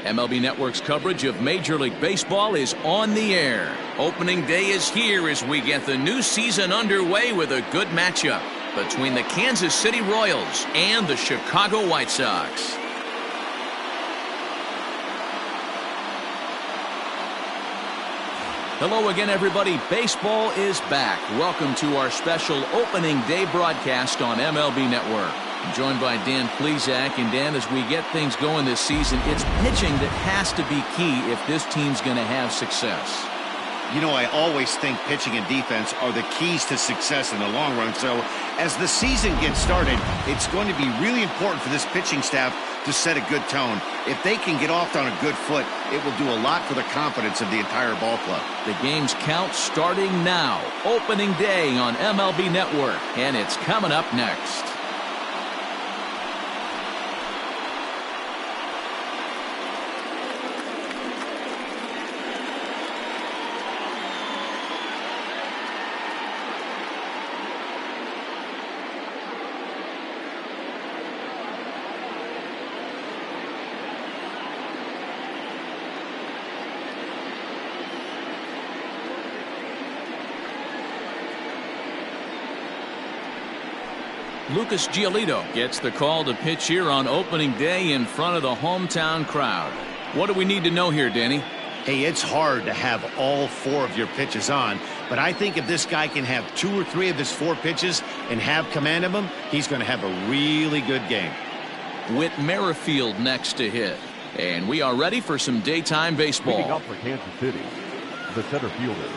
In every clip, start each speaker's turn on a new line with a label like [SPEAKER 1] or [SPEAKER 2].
[SPEAKER 1] MLB Network's coverage of Major League Baseball is on the air. Opening day is here as we get the new season underway with a good matchup between the Kansas City Royals and the Chicago White Sox. Hello again, everybody. Baseball is back. Welcome to our special opening day broadcast on MLB Network. I'm joined by Dan Plesac. And Dan, as we get things going this season, it's pitching that has to be key if this team's going to have success.
[SPEAKER 2] You know, I always think pitching and defense are the keys to success in the long run. So as the season gets started, it's going to be really important for this pitching staff to set a good tone. If they can get off on a good foot, it will do a lot for the confidence of the entire ball club.
[SPEAKER 1] The game's count starting now. Opening day on MLB Network, and it's coming up next. Lucas Giolito gets the call to pitch here on opening day in front of the hometown crowd. What do we need to know here, Danny?
[SPEAKER 2] Hey, it's hard to have all four of your pitches on, but I think if this guy can have 2 or 3 of his 4 pitches and have command of them, he's going to have a really good game.
[SPEAKER 1] Whit Merrifield next to hit. And we are ready for some daytime baseball.
[SPEAKER 3] Leading up for Kansas City, the center fielder,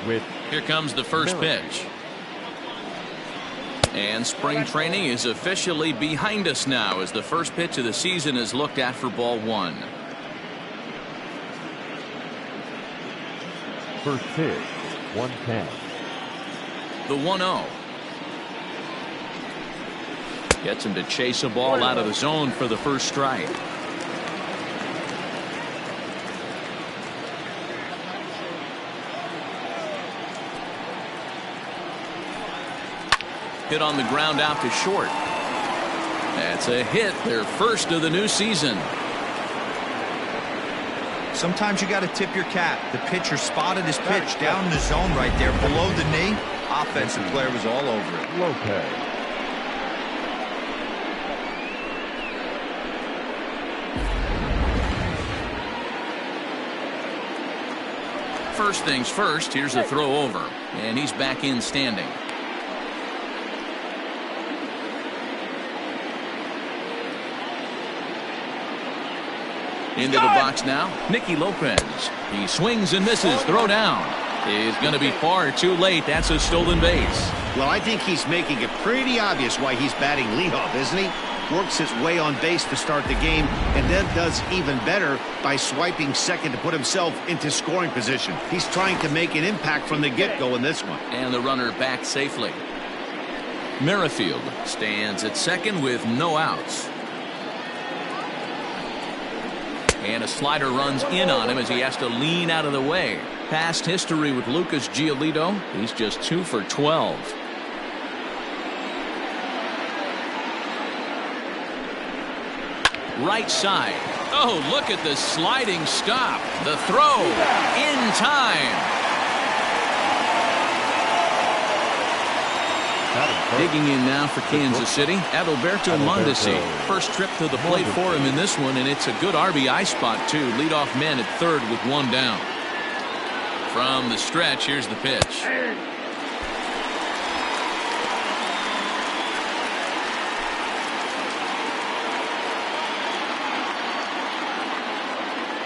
[SPEAKER 3] Whit.
[SPEAKER 1] Here comes the first pitch. And spring training is officially behind us now as the first pitch of the season is looked at for ball 1.
[SPEAKER 3] First pitch, 1-10.
[SPEAKER 1] The 1-0. Gets him to chase a ball out of the zone for the first strike. Hit on the ground out to short. That's a hit, their first of the new season.
[SPEAKER 4] Sometimes you got to tip your cap. The pitcher spotted his pitch down in the zone right there below the knee. Offensive player was all over it.
[SPEAKER 3] Lopez.
[SPEAKER 1] First things first, here's a throw over, and he's back in standing. Into the box now, Nicky Lopez. He swings and misses. Throw down. Is going to be far too late. That's a stolen base.
[SPEAKER 2] Well, I think he's making it pretty obvious why he's batting leadoff, isn't he? Works his way on base to start the game, and then does even better by swiping second to put himself into scoring position. He's trying to make an impact from the get-go in this one.
[SPEAKER 1] And the runner back safely. Merrifield stands at second with no outs. And a slider runs in on him as he has to lean out of the way. Past history with Lucas Giolito. He's just 2 for 12. Right side. Oh, look at the sliding stop. The throw in time. Digging in now for Kansas City, Adalberto Mondesi. First trip to the plate for him in this one, and it's a good RBI spot, too. Leadoff man at third with 1 down. From the stretch, here's the pitch.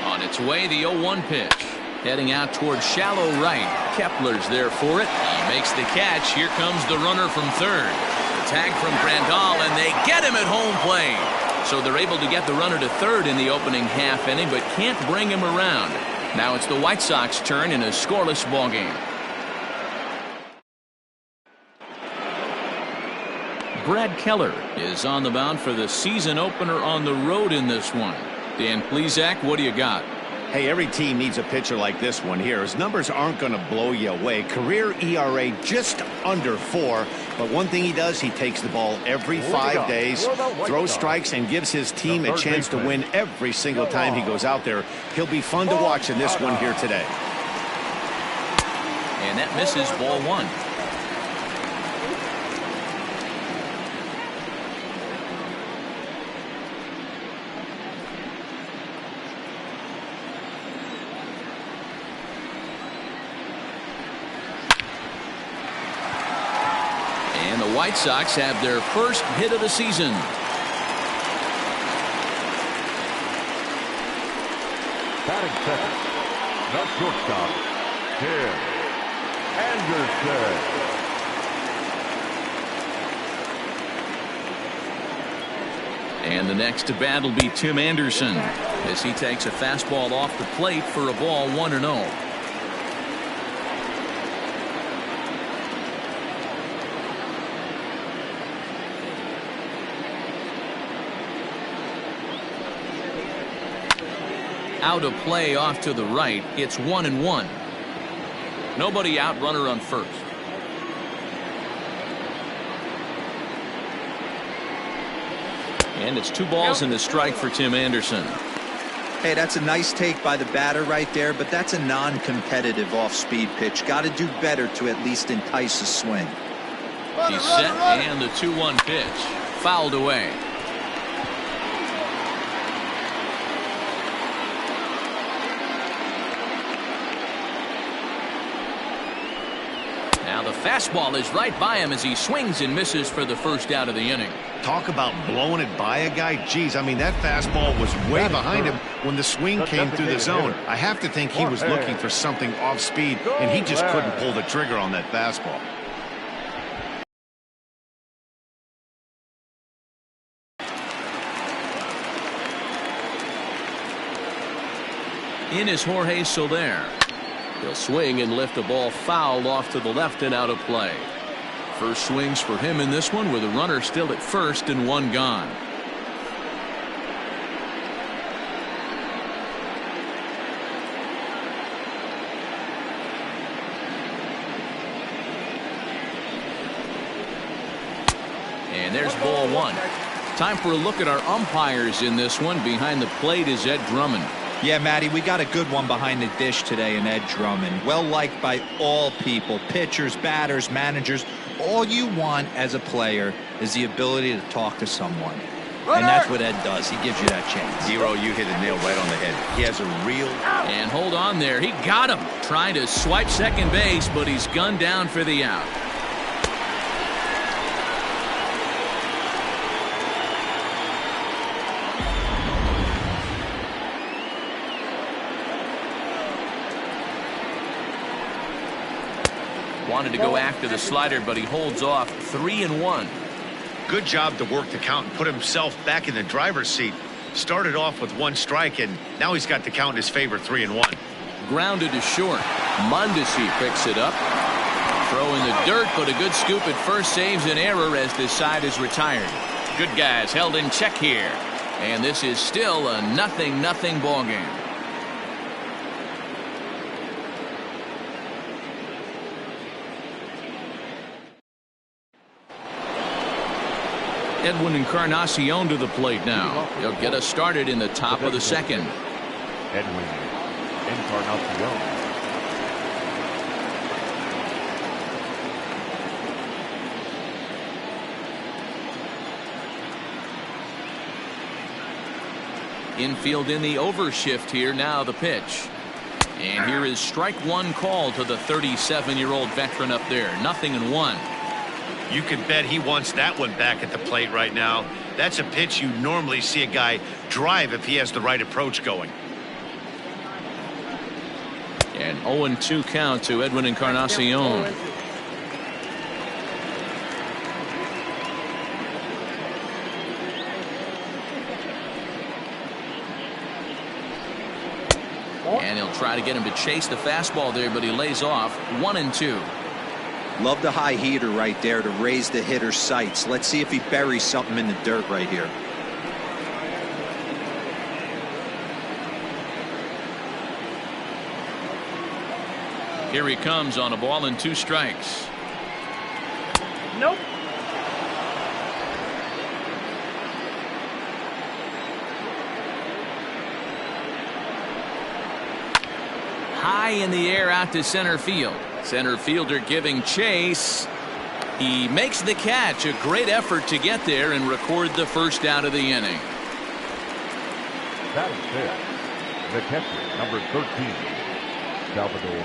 [SPEAKER 1] On its way, the 0-1 pitch. Heading out towards shallow right. Kepler's there for it. He makes the catch. Here comes the runner from third. The tag from Grandal, and they get him at home plate. So they're able to get the runner to third in the opening half inning, but can't bring him around. Now it's the White Sox turn in a scoreless ball game. Brad Keller is on the mound for the season opener on the road in this one. Dan Plesac, what do you got?
[SPEAKER 2] Hey, every team needs a pitcher like this one here. His numbers aren't going to blow you away. Career ERA just under 4. But one thing he does, he takes the ball every 5 days, throws strikes, and gives his team a chance to win every single time he goes out there. He'll be fun to watch in this one here today.
[SPEAKER 1] And that misses, ball 1. And the White Sox have their first hit of the season.
[SPEAKER 3] Batting second, the shortstop, Tim Anderson.
[SPEAKER 1] And the next to bat will be Tim Anderson as he takes a fastball off the plate for a ball 1-0. Out of play off to the right. It's 1-1. Nobody out, runner on first. And it's 2 balls and a strike for Tim Anderson.
[SPEAKER 4] Hey, that's a nice take by the batter right there, but that's a non-competitive off-speed pitch. Got to do better to at least entice a swing.
[SPEAKER 1] He's set, and the 2-1 pitch. Fouled away. Now the fastball is right by him as he swings and misses for the first out of the inning.
[SPEAKER 2] Talk about blowing it by a guy. Geez, I mean, that fastball was way behind him when the swing came through the zone. I have to think he was looking for something off speed, and he just couldn't pull the trigger on that fastball.
[SPEAKER 1] In is Jorge Soler. He'll swing and lift a ball foul off to the left and out of play. First swings for him in this one with a runner still at first and 1 gone. And there's ball 1. Time for a look at our umpires in this one. Behind the plate is Ed Drummond.
[SPEAKER 4] Yeah, Matty, we got a good one behind the dish today in Ed Drummond. Well liked by all people, pitchers, batters, managers. All you want as a player is the ability to talk to someone. And that's what Ed does. He gives you that chance.
[SPEAKER 2] Zero, you hit the nail right on the head. He has a real...
[SPEAKER 1] And hold on there. He got him. Trying to swipe second base, but he's gunned down for the out. Wanted to go after the slider, but he holds off. 3-1.
[SPEAKER 2] Good job to work the count and put himself back in the driver's seat. Started off with 1 strike, and now he's got the count in his favor, 3-1.
[SPEAKER 1] Grounded to short. Mondesi picks it up. Throw in the dirt, but a good scoop at first saves an error as this side is retired. Good guys held in check here. And this is still a 0-0 ball game. Edwin Encarnacion to the plate now. He'll get us started in the top of the second.
[SPEAKER 3] Edwin Encarnacion.
[SPEAKER 1] Infield in the overshift here. Now the pitch. And here is strike 1 call to the 37-year-old veteran up there. 0-1.
[SPEAKER 2] You can bet he wants that one back at the plate right now. That's a pitch you normally see a guy drive if he has the right approach going.
[SPEAKER 1] And 0-2 count to Edwin Encarnacion. And he'll try to get him to chase the fastball there, but he lays off. 1-2.
[SPEAKER 4] Love the high heater right there to raise the hitter's sights. Let's see if he buries something in the dirt right here.
[SPEAKER 1] Here he comes on a ball and 2 strikes.
[SPEAKER 5] Nope.
[SPEAKER 1] High in the air out to center field. Center fielder giving chase. He makes the catch. A great effort to get there and record the first out of the inning.
[SPEAKER 3] That is it. The catcher, number 13, Salvador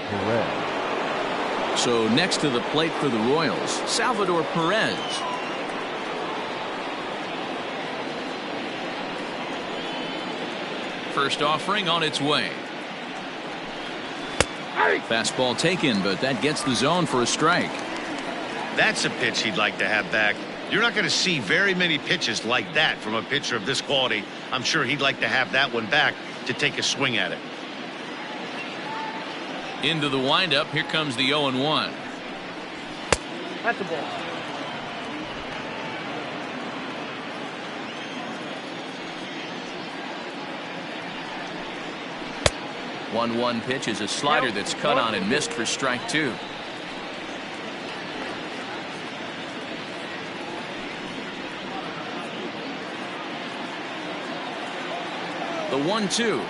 [SPEAKER 3] Perez.
[SPEAKER 1] So next to the plate for the Royals, Salvador Perez. First offering on its way. Fastball taken, but that gets the zone for a strike.
[SPEAKER 2] That's a pitch he'd like to have back. You're not going to see very many pitches like that from a pitcher of this quality. I'm sure he'd like to have that one back to take a swing at it.
[SPEAKER 1] Into the windup. Here comes the 0-1.
[SPEAKER 5] That's a ball.
[SPEAKER 1] One pitch is a slider that's cut on and missed for strike 2. The 1-2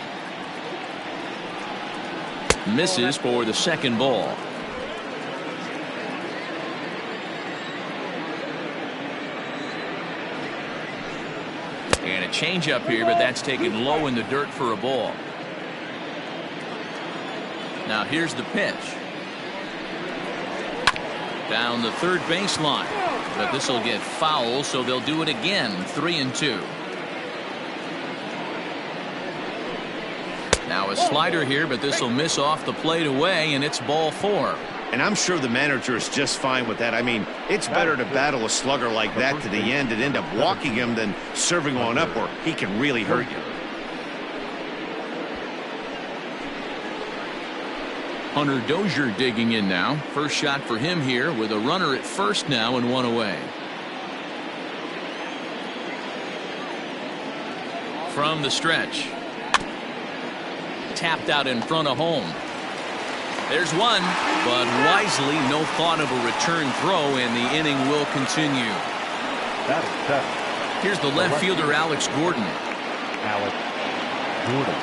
[SPEAKER 1] misses for the second ball. And a changeup here, but that's taken low in the dirt for a ball. Now here's the pitch. Down the third baseline. But this will get foul, so they'll do it again. 3-2. Now a slider here, but this will miss off the plate away, and it's ball 4.
[SPEAKER 2] And I'm sure the manager is just fine with that. I mean, it's better to battle a slugger like that to the end and end up walking him than serving one up where he can really hurt you.
[SPEAKER 1] Hunter Dozier digging in now. First shot for him here with a runner at first now and 1 away. From the stretch. Tapped out in front of home. There's one, but wisely no thought of a return throw, and the inning will continue.
[SPEAKER 3] That is set.
[SPEAKER 1] Here's the left fielder, Alex Gordon.
[SPEAKER 3] Alex Gordon.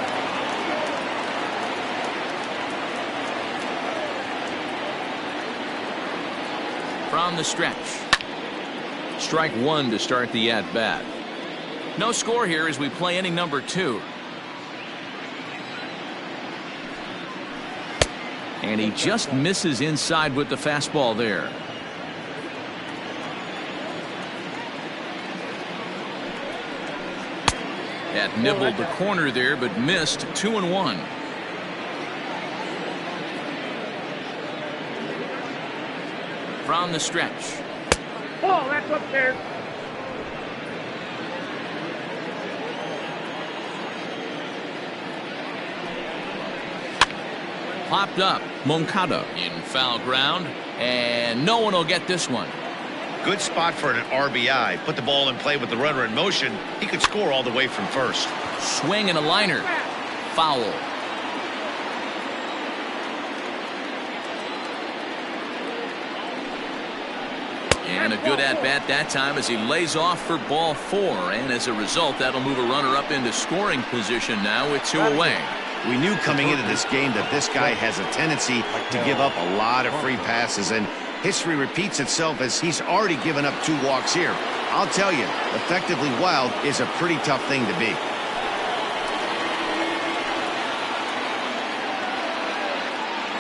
[SPEAKER 1] From the stretch. Strike 1 to start the at-bat. No score here as we play inning number 2. And he just misses inside with the fastball there. That nibbled the corner there, but missed. 2-1. From the stretch.
[SPEAKER 5] Oh, that's up there.
[SPEAKER 1] Popped up. Moncada in foul ground, and no one will get this one.
[SPEAKER 2] Good spot for an RBI. Put the ball in play with the runner in motion. He could score all the way from first.
[SPEAKER 1] Swing and a liner. Foul. And a good at-bat that time as he lays off for ball 4. And as a result, that'll move a runner up into scoring position now with 2 away.
[SPEAKER 2] We knew coming into this game that this guy has a tendency to give up a lot of free passes, and history repeats itself as he's already given up 2 walks here. I'll tell you, effectively wild is a pretty tough thing to be.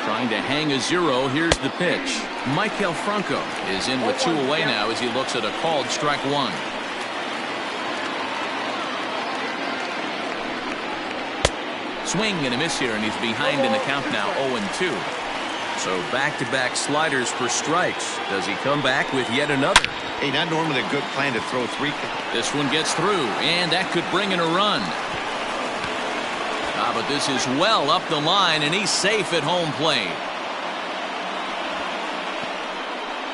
[SPEAKER 1] Trying to hang a 0. Here's the pitch. Maikel Franco is in with 2 away now as he looks at a called strike 1. Swing and a miss here, and he's behind in the count now. 0-2. So back-to-back sliders for strikes. Does he come back with yet another?
[SPEAKER 2] Hey, not normally a good plan to throw 3.
[SPEAKER 1] This one gets through, and that could bring in a run. But this is well up the line, and he's safe at home plate.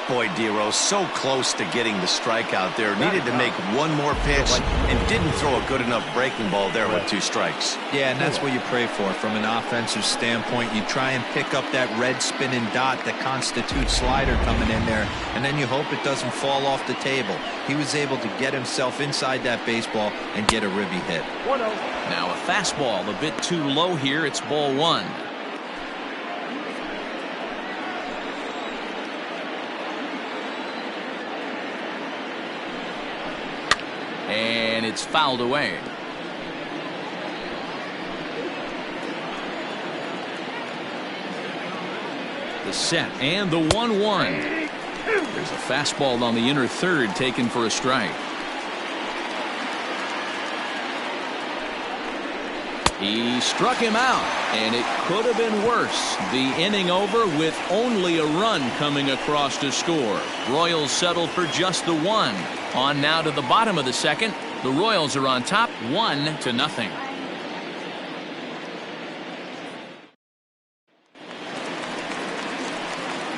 [SPEAKER 2] Boy, Dero, so close to getting the strikeout there. Needed to make one more pitch and didn't throw a good enough breaking ball there with 2 strikes.
[SPEAKER 4] Yeah, and that's what you pray for from an offensive standpoint. You try and pick up that red spinning dot that constitutes slider coming in there, and then you hope it doesn't fall off the table. He was able to get himself inside that baseball and get a ribby hit.
[SPEAKER 5] 1-0.
[SPEAKER 1] Now a fastball a bit too low here. It's ball 1. And it's fouled away. The set and the 1-1. There's a fastball on the inner third taken for a strike. He struck him out, and it could have been worse. The inning over with only a run coming across to score. Royals settle for just the 1. On now to the bottom of the second. The Royals are on top 1-0.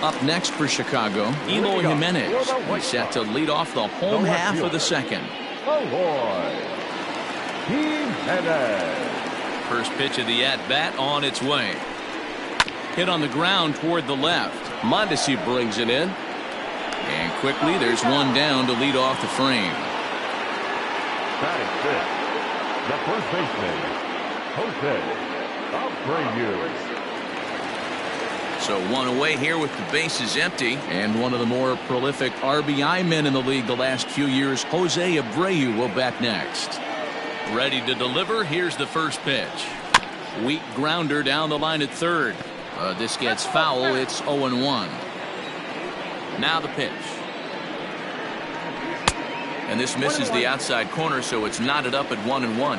[SPEAKER 1] Up next for Chicago, Eloy Jimenez. He's set to lead off the home half of the second.
[SPEAKER 3] Eloy Jimenez.
[SPEAKER 1] First pitch of the at-bat on its way. Hit on the ground toward the left. Mondesi brings it in. And quickly there's one down to lead off the frame.
[SPEAKER 3] Batting fifth, the first baseman, Jose Abreu.
[SPEAKER 1] So one away here with the bases empty, and one of the more prolific RBI men in the league the last few years, Jose Abreu, will bat next. Ready to deliver. Here's the first pitch. Weak grounder down the line at third. This gets foul. It's 0-1. Now the pitch. And this misses the outside corner, so it's knotted up at 1-1.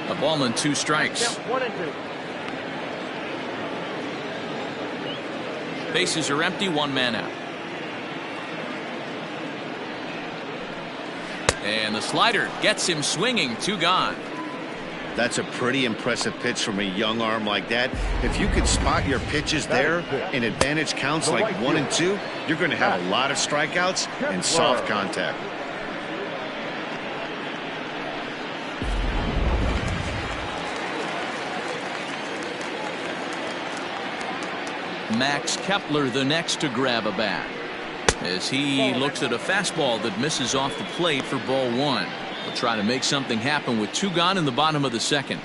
[SPEAKER 1] A ball and 2 strikes.
[SPEAKER 5] 1-2.
[SPEAKER 1] Bases are empty, 1 man out. And the slider gets him swinging, 2 gone.
[SPEAKER 2] That's a pretty impressive pitch from a young arm like that. If you can spot your pitches there in advantage counts like 1 and 2, you're going to have a lot of strikeouts and soft contact.
[SPEAKER 1] Max Kepler the next to grab a bat, as he looks at a fastball that misses off the plate for ball 1. We'll try to make something happen with 2 gone in the bottom of the second.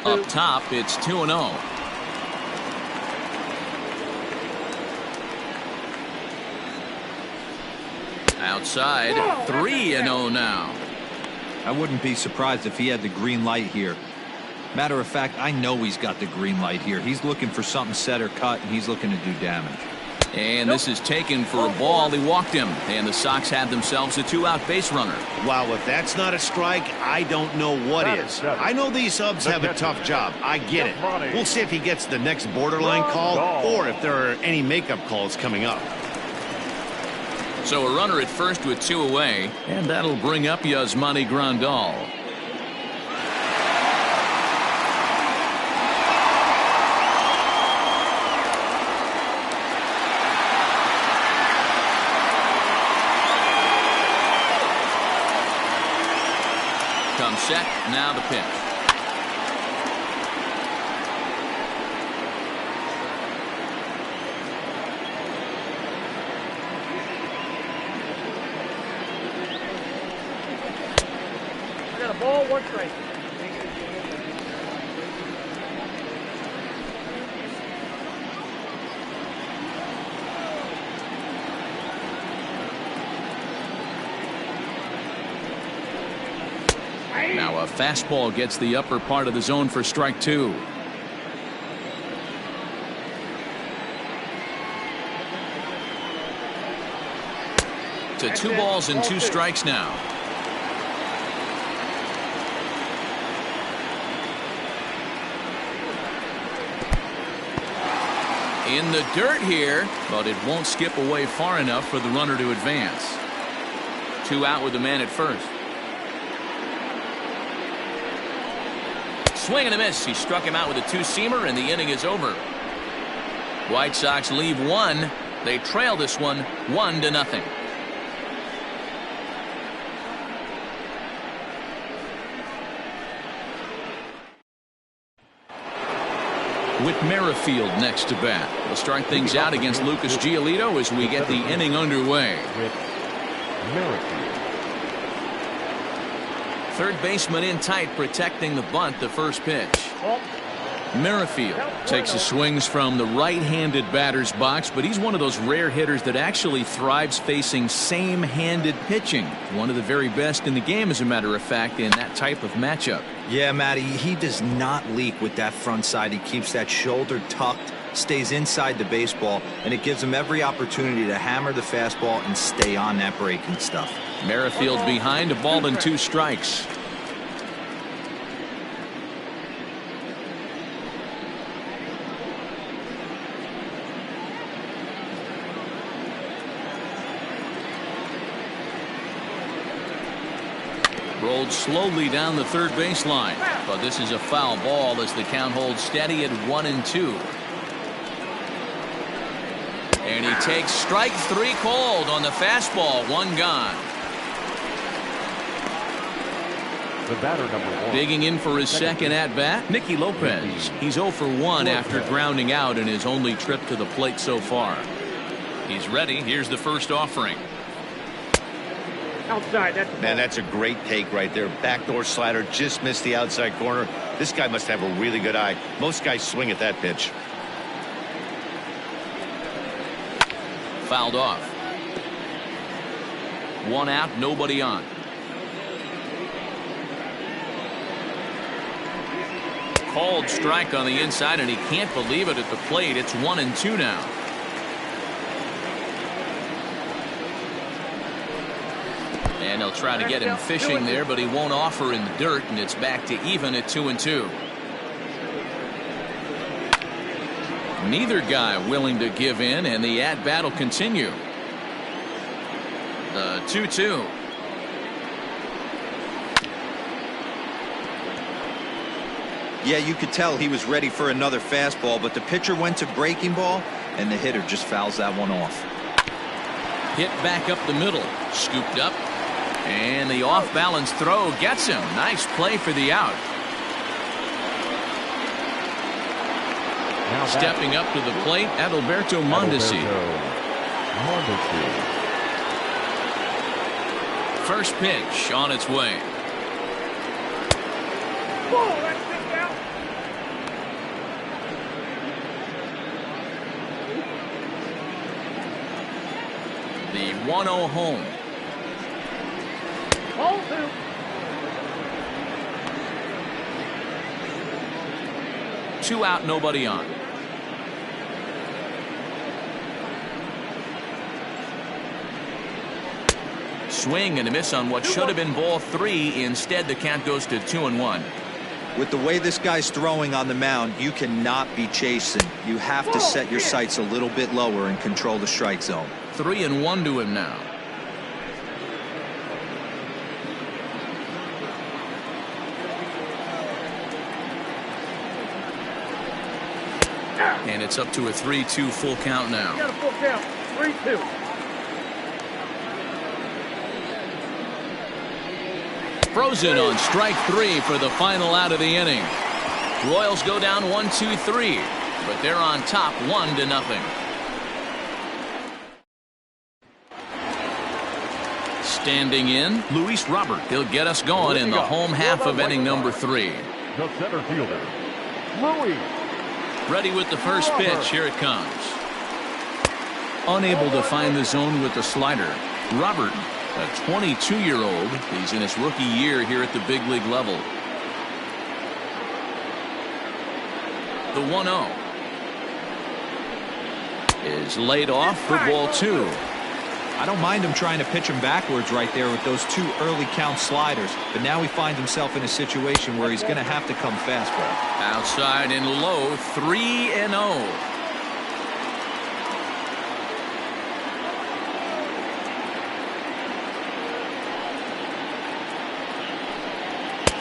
[SPEAKER 1] Up top, it's 2-0. Outside, 3-0 now.
[SPEAKER 4] I wouldn't be surprised if he had the green light here. Matter of fact, I know he's got the green light here. He's looking for something set or cut, and he's looking to do damage.
[SPEAKER 1] And this is taken for a ball. He walked him, and the Sox have themselves a 2-out base runner.
[SPEAKER 2] Wow, if that's not a strike, I don't know what is. I know these subs have a tough job. I get it. We'll see if he gets the next borderline call or if there are any makeup calls coming up.
[SPEAKER 1] So a runner at first with 2 away, and that'll bring up Yasmani Grandal. Comes set, now the pitch.
[SPEAKER 5] I got a ball, 1 strike.
[SPEAKER 1] Now a fastball gets the upper part of the zone for strike 2. To 2 balls and 2 strikes now. In the dirt here, but it won't skip away far enough for the runner to advance. 2 out with the man at first. Swing and a miss. He struck him out with a two-seamer, and the inning is over. White Sox leave 1. They trail this one 1-0. With Merrifield next to bat. We'll start things out against Lucas Giolito as we get the inning underway. Third baseman in tight, protecting the bunt. The first pitch. Merrifield takes his swings from the right-handed batter's box, but he's one of those rare hitters that actually thrives facing same-handed pitching. One of the very best in the game, as a matter of fact, in that type of matchup.
[SPEAKER 4] Yeah, Matty, he does not leak with that front side. He keeps that shoulder tucked, stays inside the baseball, and it gives him every opportunity to hammer the fastball and stay on that breaking stuff.
[SPEAKER 1] Merrifield behind, a ball and 2 strikes. Rolled slowly down the third baseline, but this is a foul ball as the count holds steady at 1-2. And he takes strike 3 called on the fastball. 1 gone.
[SPEAKER 3] The batter, number 1.
[SPEAKER 1] Digging in for his second at bat, Nicky Lopez. He's 0 for 1 after grounding out in his only trip to the plate so far. He's ready. Here's the first offering.
[SPEAKER 5] Outside.
[SPEAKER 2] Man, that's a great take right there. Backdoor slider, just missed the outside corner. This guy must have a really good eye. Most guys swing at that pitch.
[SPEAKER 1] Fouled off. 1 out, nobody on. Called strike on the inside, and he can't believe it at the plate. It's 1-2 now. And they'll try to get him fishing there, but he won't offer in the dirt, and it's back to even at 2-2. Neither guy willing to give in, and the at-bat will continue. The 2-2.
[SPEAKER 4] Yeah, you could tell he was ready for another fastball, but the pitcher went to breaking ball, and the hitter just fouls that one off.
[SPEAKER 1] Hit back up the middle. Scooped up. And the off-balance throw gets him. Nice play for the out. Stepping up to the plate, Adalberto Mondesi. First pitch on its way. The 1-0 home. 2 out, nobody on. Swing and a miss on what should have been ball 3. Instead, the count goes to 2-1.
[SPEAKER 4] With the way this guy's throwing on the mound, you cannot be chasing. You have to set your sights a little bit lower and control the strike zone.
[SPEAKER 1] 3-1 to him now. And it's up to a 3-2 full count now.
[SPEAKER 5] You got a full count. 3-2.
[SPEAKER 1] Frozen on strike 3 for the final out of the inning. Royals go down 1-2-3, but they're on top 1-0. Standing in, Luis Robert. He'll get us going in the home half of inning number 3.
[SPEAKER 3] The center fielder, Luis.
[SPEAKER 1] Ready with the first pitch. Here it comes. Unable to find the zone with the slider. Robert, a 22-year-old. He's in his rookie year here at the big league level. The 1-0 is laid off for ball 2.
[SPEAKER 4] I don't mind him trying to pitch him backwards right there with those 2 early count sliders, but now he finds himself in a situation where he's going to have to come fastball.
[SPEAKER 1] Outside and low, 3-0.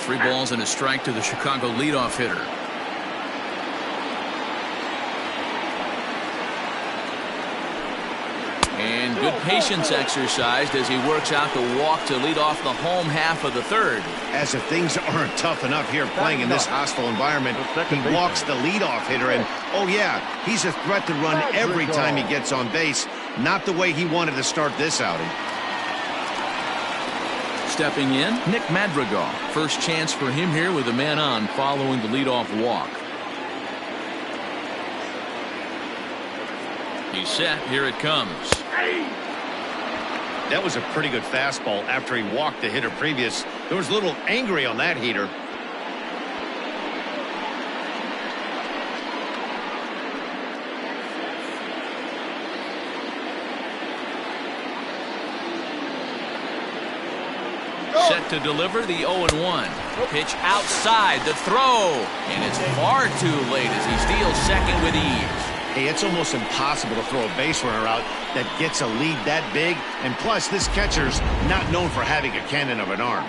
[SPEAKER 1] 3 balls and a strike to the Chicago leadoff hitter. And good patience exercised as he works out the walk to lead off the home half of the third.
[SPEAKER 2] As if things aren't tough enough here playing in this hostile environment, he walks the leadoff hitter, and oh yeah, he's a threat to run every time he gets on base. Not the way he wanted to start this outing.
[SPEAKER 1] Stepping in, Nick Madrigal. First chance for him here with a man on following the leadoff walk. He's set. Here it comes.
[SPEAKER 2] That was a pretty good fastball after he walked the hitter previous. There was a little angry on that heater.
[SPEAKER 1] Set to deliver the 0-1. Pitch outside the throw. And it's far too late as he steals second with ease.
[SPEAKER 2] Hey, it's almost impossible to throw a base runner out that gets a lead that big. And plus, this catcher's not known for having a cannon of an arm.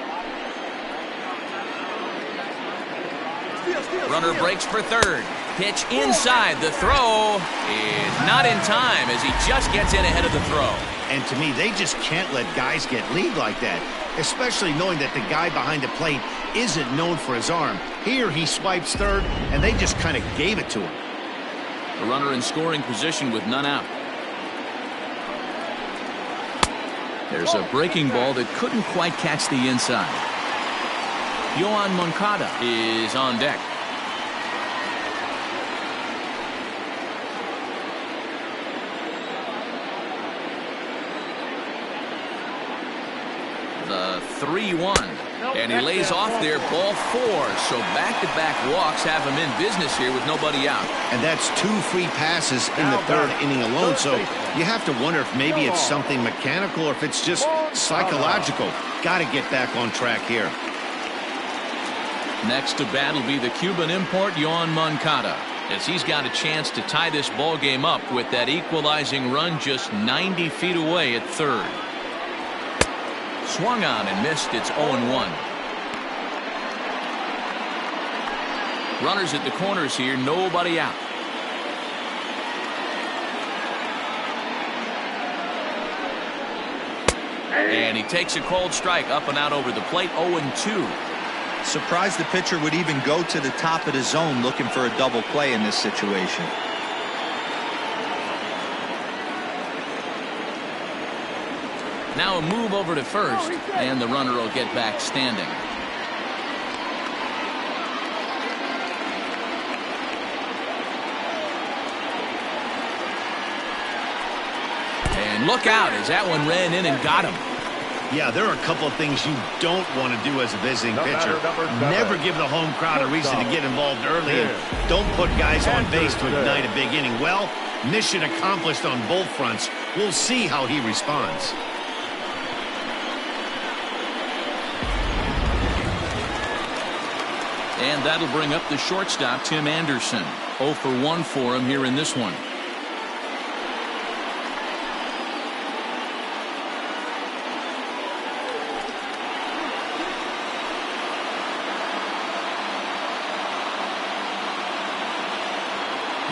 [SPEAKER 1] Runner breaks for third. Pitch inside. The throw is not in time as he just gets in ahead of the throw.
[SPEAKER 2] And to me, they just can't let guys get lead like that, especially knowing that the guy behind the plate isn't known for his arm. Here, he swipes third, and they just kind of gave it to him.
[SPEAKER 1] The runner in scoring position with none out. There's a breaking ball that couldn't quite catch the inside. Yoan Moncada is on deck. The 3-1. And he lays off there, ball 4. So back-to-back walks have him in business here with nobody out.
[SPEAKER 2] And that's 2 free passes in the third inning alone. So you have to wonder if maybe it's something mechanical or if it's just psychological. Got to get back on track here.
[SPEAKER 1] Next to bat will be the Cuban import, Yoan Moncada, as he's got a chance to tie this ball game up with that equalizing run just 90 feet away at third. Swung on and missed. It's 0-1. Runners at the corners here, nobody out. And he takes a cold strike up and out over the plate. 0-2.
[SPEAKER 4] Surprised the pitcher would even go to the top of the zone looking for a double play in this situation.
[SPEAKER 1] Now a move over to first, and the runner will get back standing. And look out as that one ran in and got him.
[SPEAKER 2] Yeah, there are a couple of things you don't want to do as a visiting pitcher. Never give the home crowd a reason to get involved early, and don't put guys on base to ignite a big inning. Well, mission accomplished on both fronts. We'll see how he responds.
[SPEAKER 1] And that'll bring up the shortstop, Tim Anderson. 0 for 1 for him here in this one.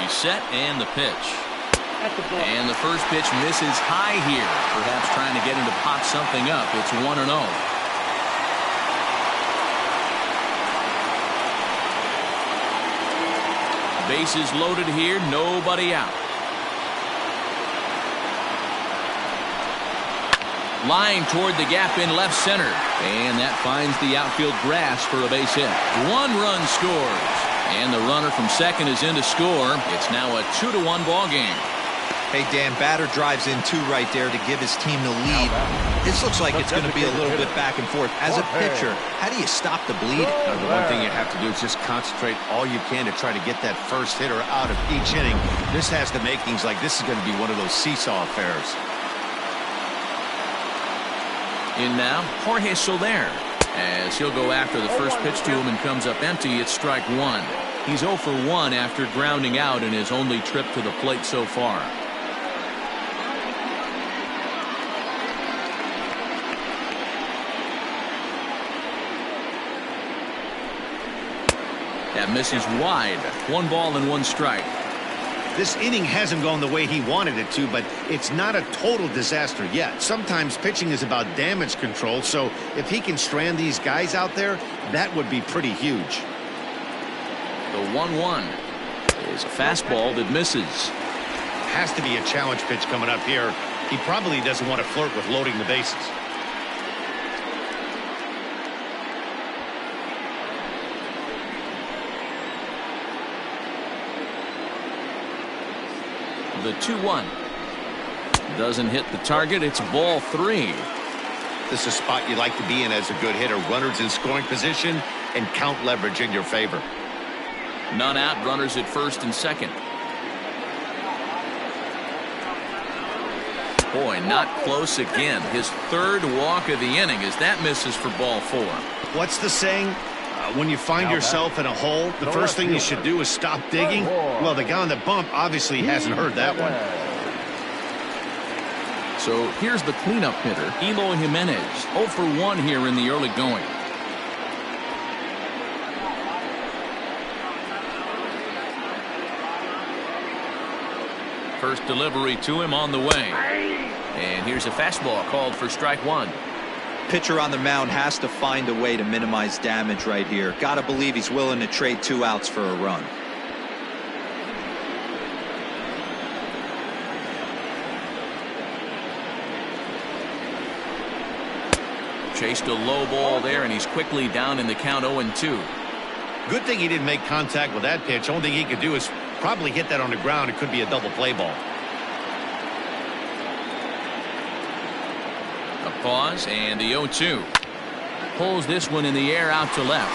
[SPEAKER 1] He's set, and the pitch. And the first pitch misses high here. Perhaps trying to get him to pop something up. It's 1-0. Bases loaded here, nobody out. Line toward the gap in left center. And that finds the outfield grass for a base hit. 1 run scores. And the runner from second is in to score. It's now a 2-1 ball game.
[SPEAKER 4] Hey, Dan, batter drives in 2 right there to give his team the lead. This looks like it's going to be a little bit back and forth. As a pitcher, how do you stop the bleed?
[SPEAKER 2] The one thing you have to do is just concentrate all you can to try to get that first hitter out of each inning. This has the makings like this is going to be one of those seesaw affairs.
[SPEAKER 1] In now, Jorge Soler. As he'll go after the first pitch to him and comes up empty, it's strike 1. He's 0 for 1 after grounding out in his only trip to the plate so far. That misses wide. 1 ball and 1 strike.
[SPEAKER 2] This inning hasn't gone the way he wanted it to, but it's not a total disaster yet. Sometimes pitching is about damage control, so if he can strand these guys out there, that would be pretty huge.
[SPEAKER 1] The 1-1 is a fastball that misses.
[SPEAKER 2] Has to be a challenge pitch coming up here. He probably doesn't want to flirt with loading the bases.
[SPEAKER 1] The 2-1 doesn't hit the target. It's ball 3.
[SPEAKER 2] This is a spot you like to be in as a good hitter. Runners in scoring position and count leverage in your favor.
[SPEAKER 1] None out. Runners at first and second. Boy, not close again. His 3rd walk of the inning as that misses for ball 4.
[SPEAKER 2] What's the saying? When you find yourself in a hole, the first thing you should do is stop digging. Well, the guy on the bump obviously hasn't heard that one.
[SPEAKER 1] So here's the cleanup hitter, Eloy Jimenez. 0 for 1 here in the early going. First delivery to him on the way. And here's a fastball called for strike 1.
[SPEAKER 4] Pitcher on the mound has to find a way to minimize damage right here. Gotta believe he's willing to trade 2 outs for a run.
[SPEAKER 1] Chased a low ball there, and he's quickly down in the count 0-2.
[SPEAKER 2] Good thing he didn't make contact with that pitch. Only thing he could do is probably hit that on the ground. It could be a double play ball.
[SPEAKER 1] A pause and the 0-2. Pulls this one in the air out to left.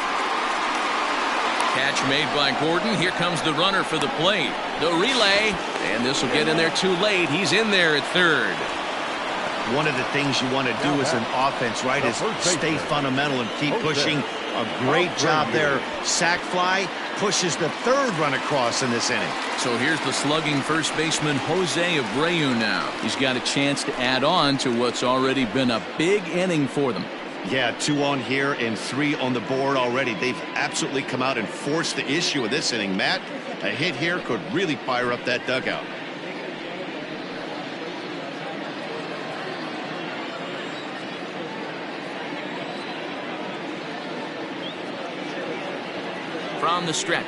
[SPEAKER 1] Catch made by Gordon. Here comes the runner for the plate. The relay, and this will get in there too late. He's in there at 3rd.
[SPEAKER 2] One of the things you want to do as an offense, right, is stay fundamental and keep pushing. A great job there. Sac fly pushes the 3rd run across in this inning.
[SPEAKER 1] So here's the slugging first baseman Jose Abreu now. He's got a chance to add on to what's already been a big inning for them.
[SPEAKER 2] Yeah, 2 on here and 3 on the board already. They've absolutely come out and forced the issue of this inning. Matt, a hit here could really fire up that dugout.
[SPEAKER 1] From the stretch.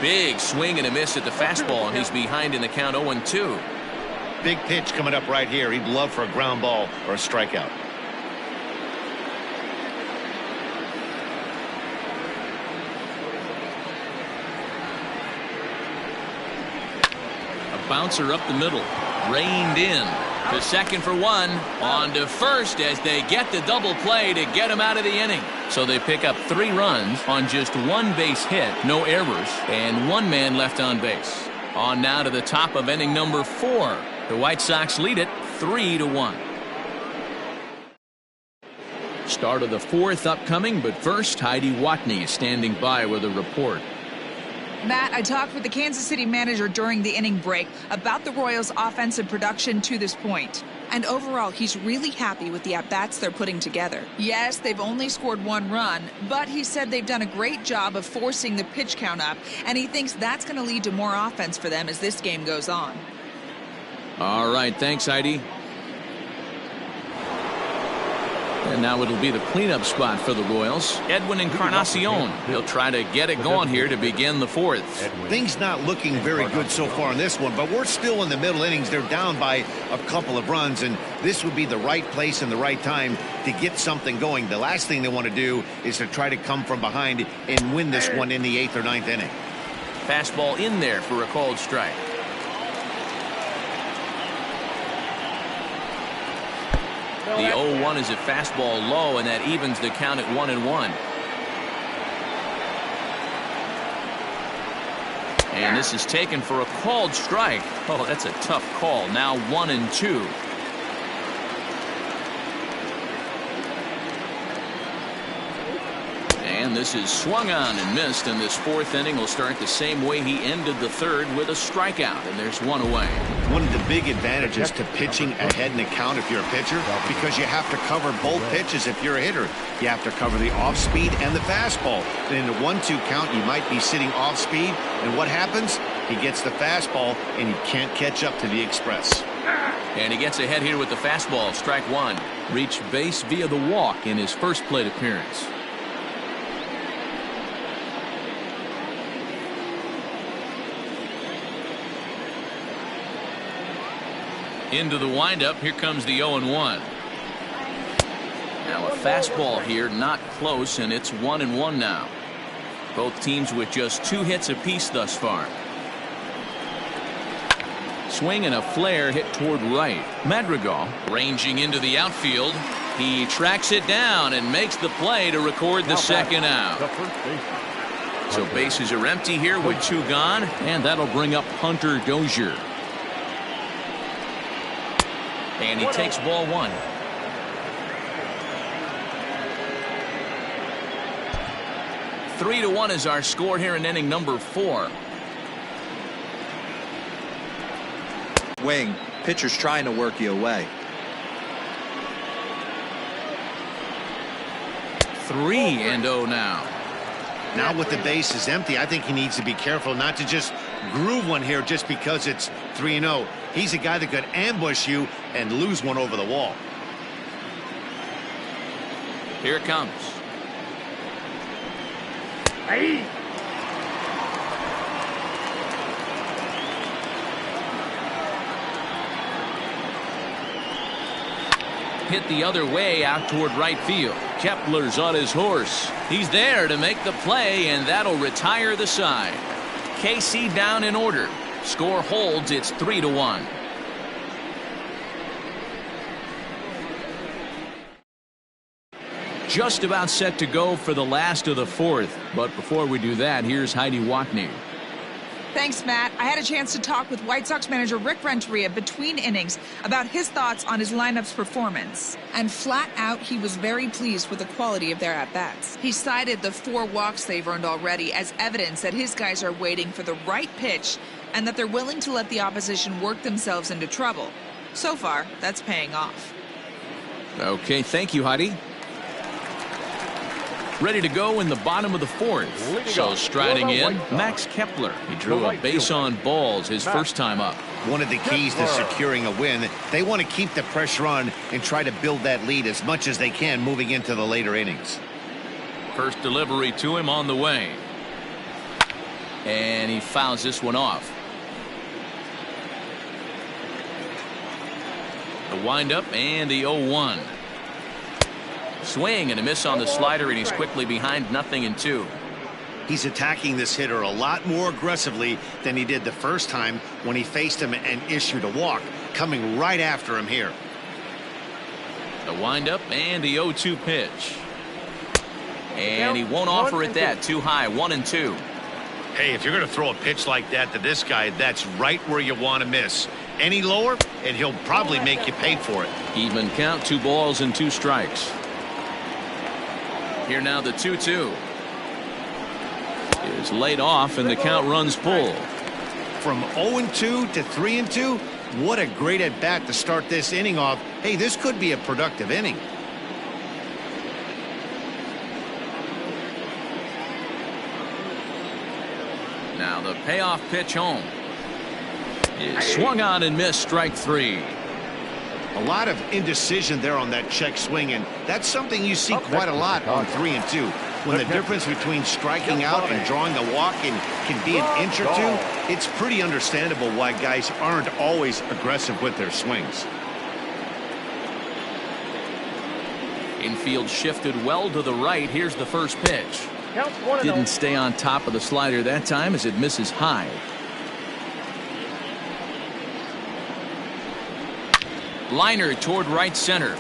[SPEAKER 1] Big swing and a miss at the fastball, and he's behind in the count 0-2.
[SPEAKER 2] Big pitch coming up right here. He'd love for a ground ball or a strikeout.
[SPEAKER 1] Bouncer up the middle, reined in to second for 1, on to first as they get the double play to get him out of the inning. So they pick up 3 runs on just 1 base hit, no errors, and 1 man left on base. On now to the top of inning number 4. The White Sox lead it 3-1. Start of the 4th upcoming, but first Heidi Watney is standing by with a report.
[SPEAKER 6] Matt, I talked with the Kansas City manager during the inning break about the Royals' offensive production to this point. And overall, he's really happy with the at-bats they're putting together. Yes, they've only scored 1 run, but he said they've done a great job of forcing the pitch count up, and he thinks that's going to lead to more offense for them as this game goes on.
[SPEAKER 1] All right, thanks, Heidi. And now it'll be the cleanup spot for the Royals. Edwin Encarnacion. He'll try to get it going here to begin the 4th.
[SPEAKER 2] Things not looking very good so far in this one, but we're still in the middle innings. They're down by a couple of runs, and this would be the right place and the right time to get something going. The last thing they want to do is to try to come from behind and win this one in the 8th or 9th inning.
[SPEAKER 1] Fastball in there for a called strike. The 0-1 is a fastball low, and that evens the count at 1-1. And this is taken for a called strike. Oh, that's a tough call. Now 1-2. And And this is swung on and missed, and this fourth inning will start the same way he ended the third, with a strikeout, and there's one away.
[SPEAKER 2] One of the big advantages to pitching ahead in the count if you're a pitcher, because you have to cover both pitches if you're a hitter. You have to cover the off speed and the fastball. And in the 1-2 count, you might be sitting off speed, and what happens? He gets the fastball, and he can't catch up to the express.
[SPEAKER 1] And he gets ahead here with the fastball. Strike one. Reached base via the walk in his first plate appearance. Into the windup. Here comes the 0-1. Now a fastball here, not close, and it's 1-1 now. Both teams with just 2 hits apiece thus far. Swing and a flare hit toward right. Madrigal ranging into the outfield. He tracks it down and makes the play to record the second out. So bases are empty here with 2 gone, and that'll bring up Hunter Dozier. And he takes ball 1. Three to 1 is our score here in inning number 4.
[SPEAKER 4] Wing. Pitcher's trying to work you away.
[SPEAKER 1] 3-0 now.
[SPEAKER 2] Now with the bases empty, I think he needs to be careful not to just groove one here just because it's 3-0. He's a guy that could ambush you and lose one over the wall.
[SPEAKER 1] Here it comes.
[SPEAKER 5] Hey.
[SPEAKER 1] Hit the other way out toward right field. Kepler's on his horse. He's there to make the play, and that'll retire the side. KC down in order. Score holds. It's 3-1. Just about set to go for the last of the fourth. But before we do that, here's Heidi Watney.
[SPEAKER 6] Thanks, Matt. I had a chance to talk with White Sox manager Rick Renteria between innings about his thoughts on his lineup's performance. And flat out, he was very pleased with the quality of their at-bats. He cited the 4 walks they've earned already as evidence that his guys are waiting for the right pitch and that they're willing to let the opposition work themselves into trouble. So far, that's paying off.
[SPEAKER 1] Okay, thank you, Heidi. Ready to go in the bottom of the 4th. So striding in, Max Kepler. He drew a base on balls his first time up.
[SPEAKER 2] One of the keys to securing a win, they want to keep the pressure on and try to build that lead as much as they can moving into the later innings.
[SPEAKER 1] First delivery to him on the way. And he fouls this one off. The windup and the 0-1. Swing and a miss on the slider, and he's quickly behind 0-2.
[SPEAKER 2] He's attacking this hitter a lot more aggressively than he did the first time when he faced him and issued a walk, coming right after him here.
[SPEAKER 1] The windup and the 0-2 pitch. And he won't offer it that. Too high. 1-2.
[SPEAKER 2] Hey, if you're going to throw a pitch like that to this guy, that's right where you want to miss. Any lower, and he'll probably make you pay for it.
[SPEAKER 1] Even count. 2 balls and 2 strikes. Here now the 2-2 is laid off, and the count runs full.
[SPEAKER 2] From 0-2 to 3-2, what a great at bat to start this inning off. Hey, this could be a productive inning.
[SPEAKER 1] Now the payoff pitch home is swung on and missed. Strike 3.
[SPEAKER 2] A lot of indecision there on that check swing, and that's something you see quite a lot on 3-2. When the difference between striking out and drawing the walk can be an inch or 2, it's pretty understandable why guys aren't always aggressive with their swings.
[SPEAKER 1] Infield shifted well to the right. Here's the first pitch. Didn't stay on top of the slider that time as it misses high. Liner toward right center.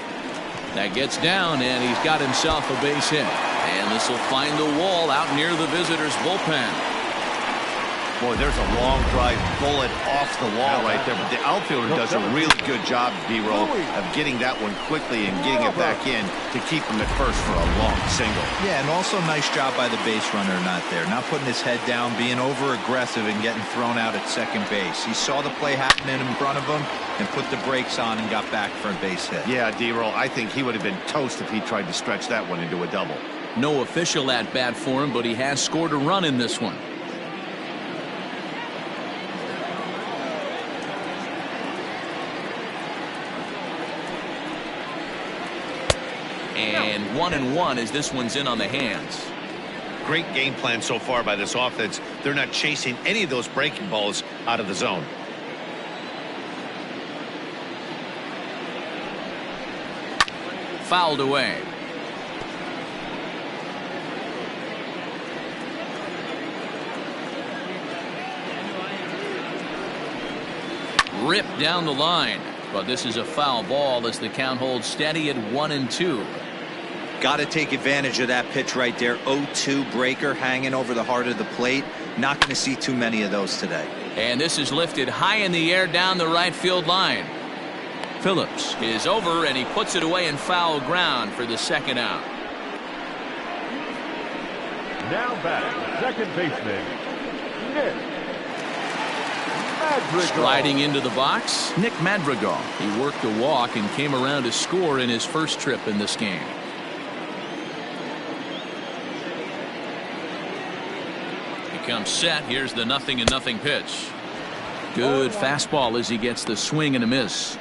[SPEAKER 1] That gets down, and he's got himself a base hit. And this will find the wall out near the visitors' bullpen.
[SPEAKER 2] Boy, there's a long drive bullet off the wall right there. But the outfielder does a really good job, D-Roll, of getting that one quickly and getting it back in to keep him at first for a long single.
[SPEAKER 4] Yeah, and also nice job by the base runner not there. Not putting his head down, being over-aggressive and getting thrown out at second base. He saw the play happening in front of him and put the brakes on and got back for a base hit.
[SPEAKER 2] Yeah, D-Roll, I think he would have been toast if he tried to stretch that one into a double.
[SPEAKER 1] No official at bat for him, but he has scored a run in this one. And 1-1 as this one's in on the hands.
[SPEAKER 2] Great game plan so far by this offense. They're not chasing any of those breaking balls out of the zone.
[SPEAKER 1] Fouled away. Ripped down the line, but this is a foul ball as the count holds steady at 1-2.
[SPEAKER 4] Got to take advantage of that pitch right there. 0-2 breaker hanging over the heart of the plate. Not going to see too many of those today.
[SPEAKER 1] And this is lifted high in the air down the right field line. Phillips is over and he puts it away in foul ground for the second out.
[SPEAKER 3] Now batting, second baseman, Nick Madrigal.
[SPEAKER 1] Sliding into the box, Nick Madrigal. He worked a walk and came around to score in his first trip in this game. He comes set. Here's the 0-0 pitch. Good fastball as he gets the swing and a miss.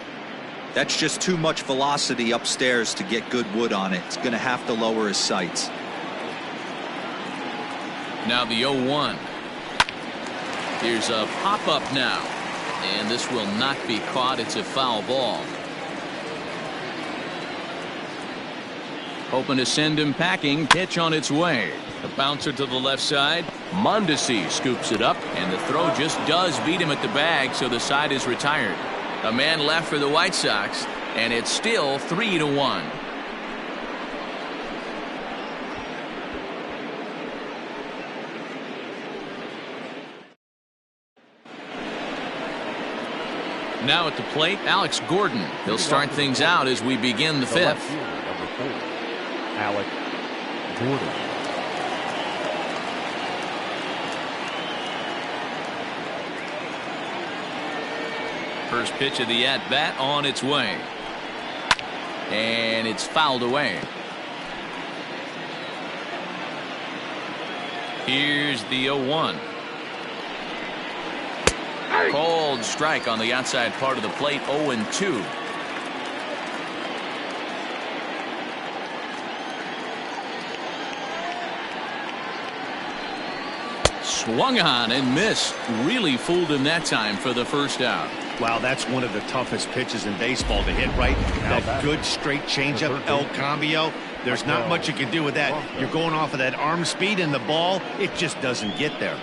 [SPEAKER 4] That's just too much velocity upstairs to get good wood on it. It's going to have to lower his sights.
[SPEAKER 1] Now the 0-1. Here's a pop-up now. And this will not be caught. It's a foul ball. Hoping to send him packing. Pitch on its way. The bouncer to the left side. Mondesi scoops it up. And the throw just does beat him at the bag, so the side is retired. A man left for the White Sox. And it's still 3-1. Now at the plate, Alex Gordon. He'll start things out as we begin the fifth.
[SPEAKER 3] Number 4, Alex Gordon.
[SPEAKER 1] First pitch of the at-bat on its way. And it's fouled away. Here's the 0-1. Cold strike on the outside part of the plate. 0-2. Swung on and missed. Really fooled him that time for the first out.
[SPEAKER 2] Wow, that's one of the toughest pitches in baseball to hit, right? That good straight changeup, El Cambio. There's not much you can do with that. You're going off of that arm speed, and the ball, it just doesn't get there.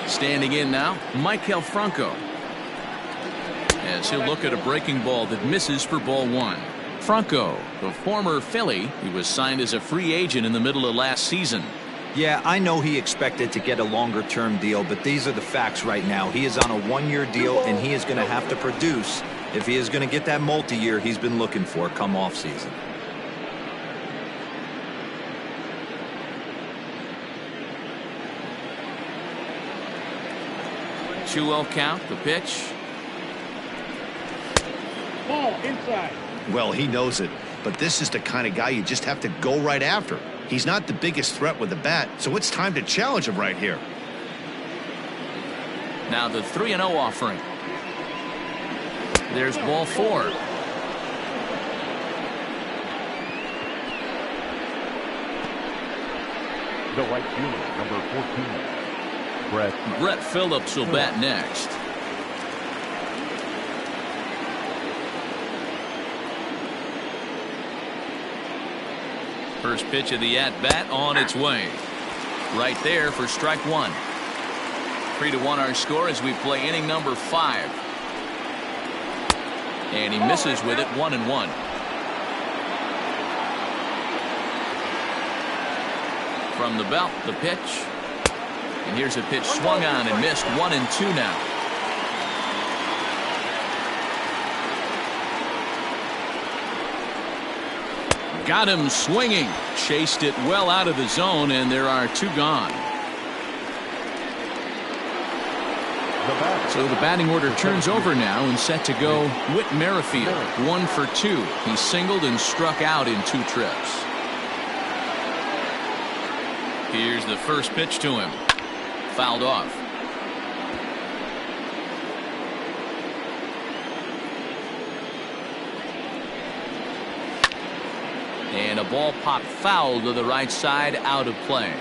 [SPEAKER 1] Standing in now, Maikel Franco. As he'll look at a breaking ball that misses for ball one. Franco, the former Philly, he was signed as a free agent in the middle of last season.
[SPEAKER 4] Yeah, I know he expected to get a longer-term deal, but these are the facts right now. He is on a one-year deal, and he is going to have to produce if he is going to get that multi-year he's been looking for come off-season.
[SPEAKER 1] 2-0 count, the pitch.
[SPEAKER 5] Ball inside.
[SPEAKER 2] Well, he knows it, but this is the kind of guy you just have to go right after. He's not the biggest threat with the bat, so it's time to challenge him right here.
[SPEAKER 1] Now the 3-0 offering. There's ball four.
[SPEAKER 3] The right fielder, number 14.
[SPEAKER 1] Brett Phillips will bat next. First pitch of the at-bat on its way. Right there for strike one. 3-1 our score as we play inning number 5. And he misses with it. 1-1. From the belt, the pitch. And here's a pitch swung on and missed. 1-2 now. Got him swinging. Chased it well out of the zone, and there are 2 gone. So the batting order turns over now and set to go Whit Merrifield. 1 for 2. He singled and struck out in 2 trips. Here's the first pitch to him. Fouled off. And a ball popped foul to the right side, out of play.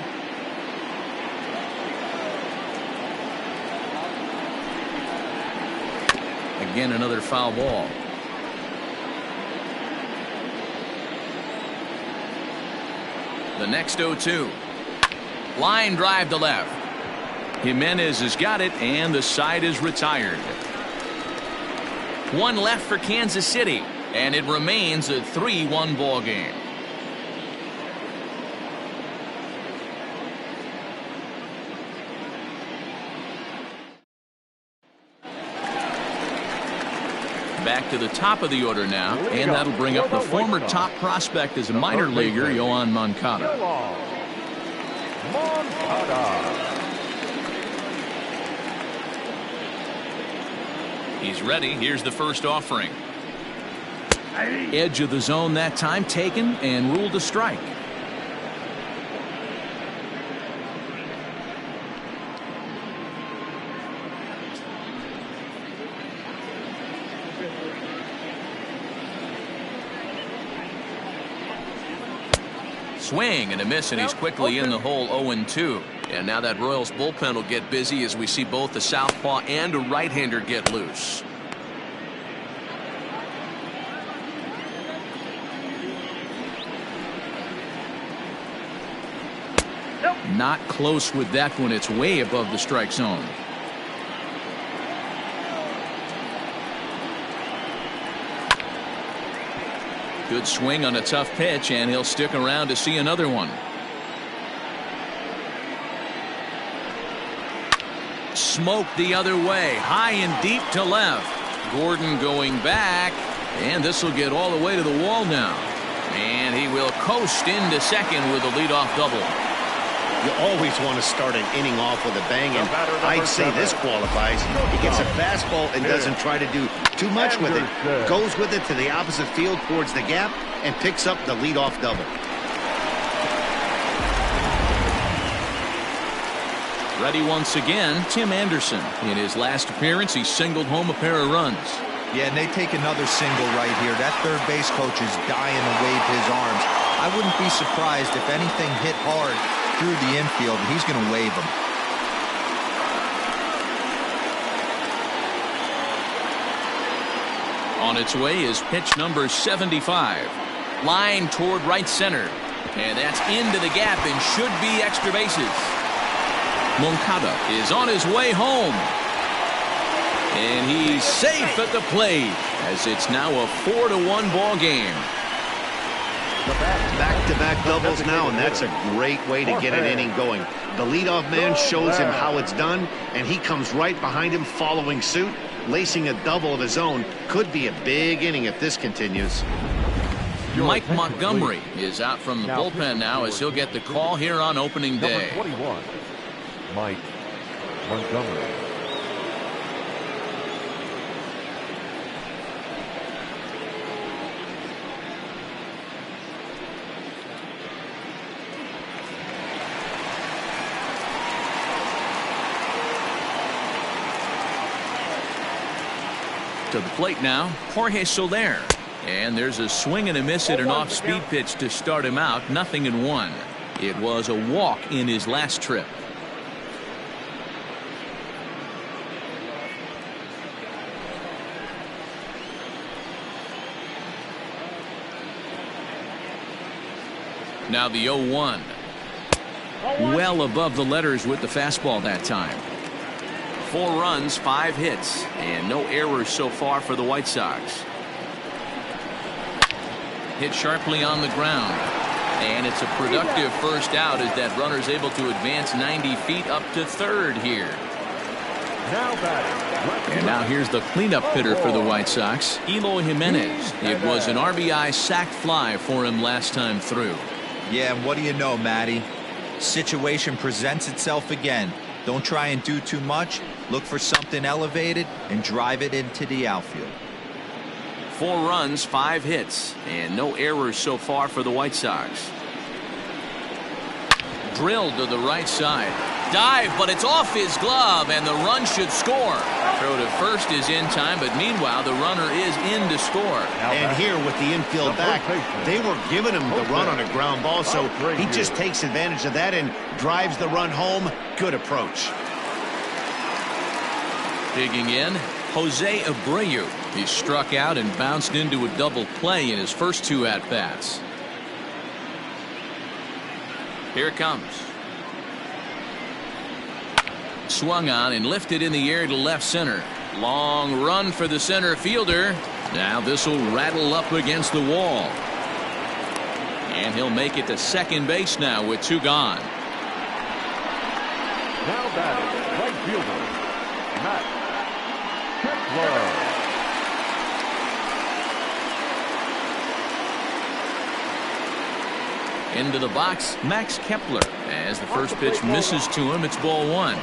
[SPEAKER 1] Again, another foul ball. The next 0-2. Line drive to left. Jimenez has got it, and the side is retired. 1 left for Kansas City, and it remains a 3-1 ball game. Back to the top of the order now, and that'll bring up the former top prospect as a minor leaguer, Yoan Moncada. He's ready. Here's the first offering. Edge of the zone that time, taken and ruled a strike. Swing and a miss, and he's quickly in the hole. 0-2. And now that Royals bullpen will get busy as we see both the southpaw and a right-hander get loose. Not close with that one. It's way above the strike zone. Good swing on a tough pitch, and he'll stick around to see another one. Smoked the other way, high and deep to left. Gordon going back, and this will get all the way to the wall now. And he will coast into second with a leadoff double.
[SPEAKER 2] You always want to start an inning off with a bang, and I'd say this qualifies. He gets a fastball and doesn't try to do too much with it. Goes with it to the opposite field towards the gap and picks up the leadoff double.
[SPEAKER 1] Ready once again, Tim Anderson. In his last appearance, he singled home a pair of runs.
[SPEAKER 4] Yeah, and they take another single right here. That third base coach is dying to wave his arms. I wouldn't be surprised if anything hit hard through the infield. He's going to wave them.
[SPEAKER 1] On its way is pitch number 75. Line toward right center. And that's into the gap and should be extra bases. Moncada is on his way home. And he's safe at the plate as it's now a 4-1 ball game.
[SPEAKER 2] Back-to-back doubles now, and that's a great way to get an inning going. The leadoff man shows him how it's done, and he comes right behind him following suit, lacing a double of his own. Could be a big inning if this continues.
[SPEAKER 1] Mike Montgomery is out from the bullpen now as he'll get the call here on opening day.
[SPEAKER 3] Number 21, Mike Montgomery.
[SPEAKER 1] To the plate now, Jorge Soler. And there's a swing and a miss at an off-speed pitch to start him out. 0-1. It was a walk in his last trip. Now the 0-1. Well above the letters with the fastball that time. 4 runs, 5 hits, and no errors so far for the White Sox. Hit sharply on the ground. And it's a productive first out as that runner's able to advance 90 feet up to third here. And now here's the cleanup hitter for the White Sox, Eloy Jimenez. It was an RBI sac fly for him last time through.
[SPEAKER 4] Yeah, and what do you know, Matty? Situation presents itself again. Don't try and do too much. Look for something elevated and drive it into the outfield.
[SPEAKER 1] 4 runs, 5 hits, and no errors so far for the White Sox. Drilled to the right side. Dive, but it's off his glove, and the run should score. Throw to first is in time, but meanwhile, the runner is in to score.
[SPEAKER 2] And here with the infield back, they were giving him the run on a ground ball, so he just takes advantage of that and drives the run home. Good approach.
[SPEAKER 1] Digging in, Jose Abreu. He struck out and bounced into a double play in his first 2 at-bats. Here it comes. Swung on and lifted in the air to left center. Long run for the center fielder. Now this will rattle up against the wall. And he'll make it to second base now with 2 gone.
[SPEAKER 3] Now batting, right fielder, Matt Kepler.
[SPEAKER 1] Into the box, Max Kepler. As the first pitch misses to him, it's ball 1.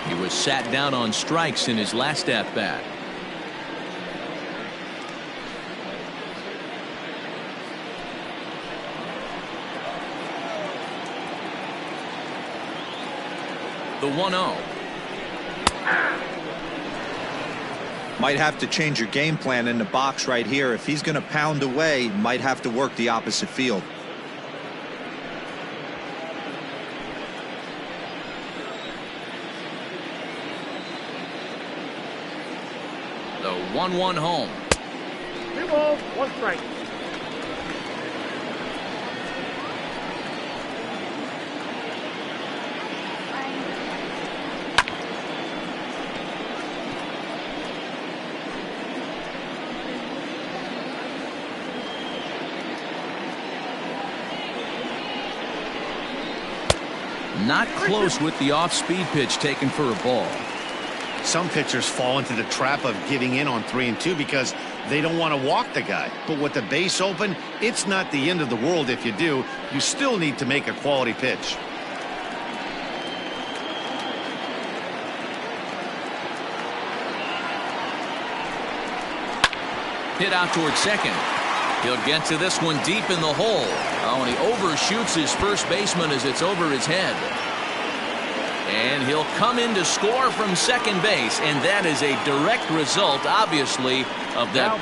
[SPEAKER 1] He was sat down on strikes in his last at-bat. The 1-0.
[SPEAKER 4] Might have to change your game plan in the box right here. If he's going to pound away, might have to work the opposite field.
[SPEAKER 1] The 1-1 home.
[SPEAKER 5] 2 balls, 1 strike.
[SPEAKER 1] Not close with the off-speed pitch taken for a ball.
[SPEAKER 2] Some pitchers fall into the trap of giving in on 3 and 2 because they don't want to walk the guy. But with the base open, it's not the end of the world if you do. You still need to make a quality pitch.
[SPEAKER 1] Hit out towards second. He'll get to this one deep in the hole. Oh, and he overshoots his first baseman as it's over his head. And he'll come in to score from second base, and that is a direct result, obviously, of that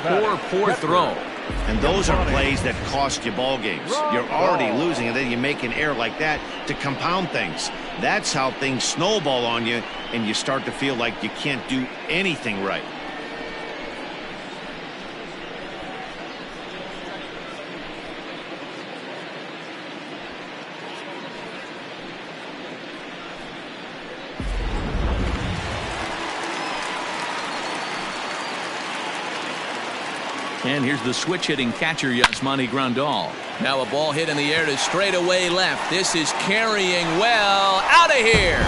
[SPEAKER 1] poor throw.
[SPEAKER 2] And those are plays that cost you ball games. You're already losing, and then you make an error like that to compound things. That's how things snowball on you, and you start to feel like you can't do anything right.
[SPEAKER 1] And here's the switch-hitting catcher, Yasmani Grandal. Now a ball hit in the air to straightaway left. This is carrying well. Out of here!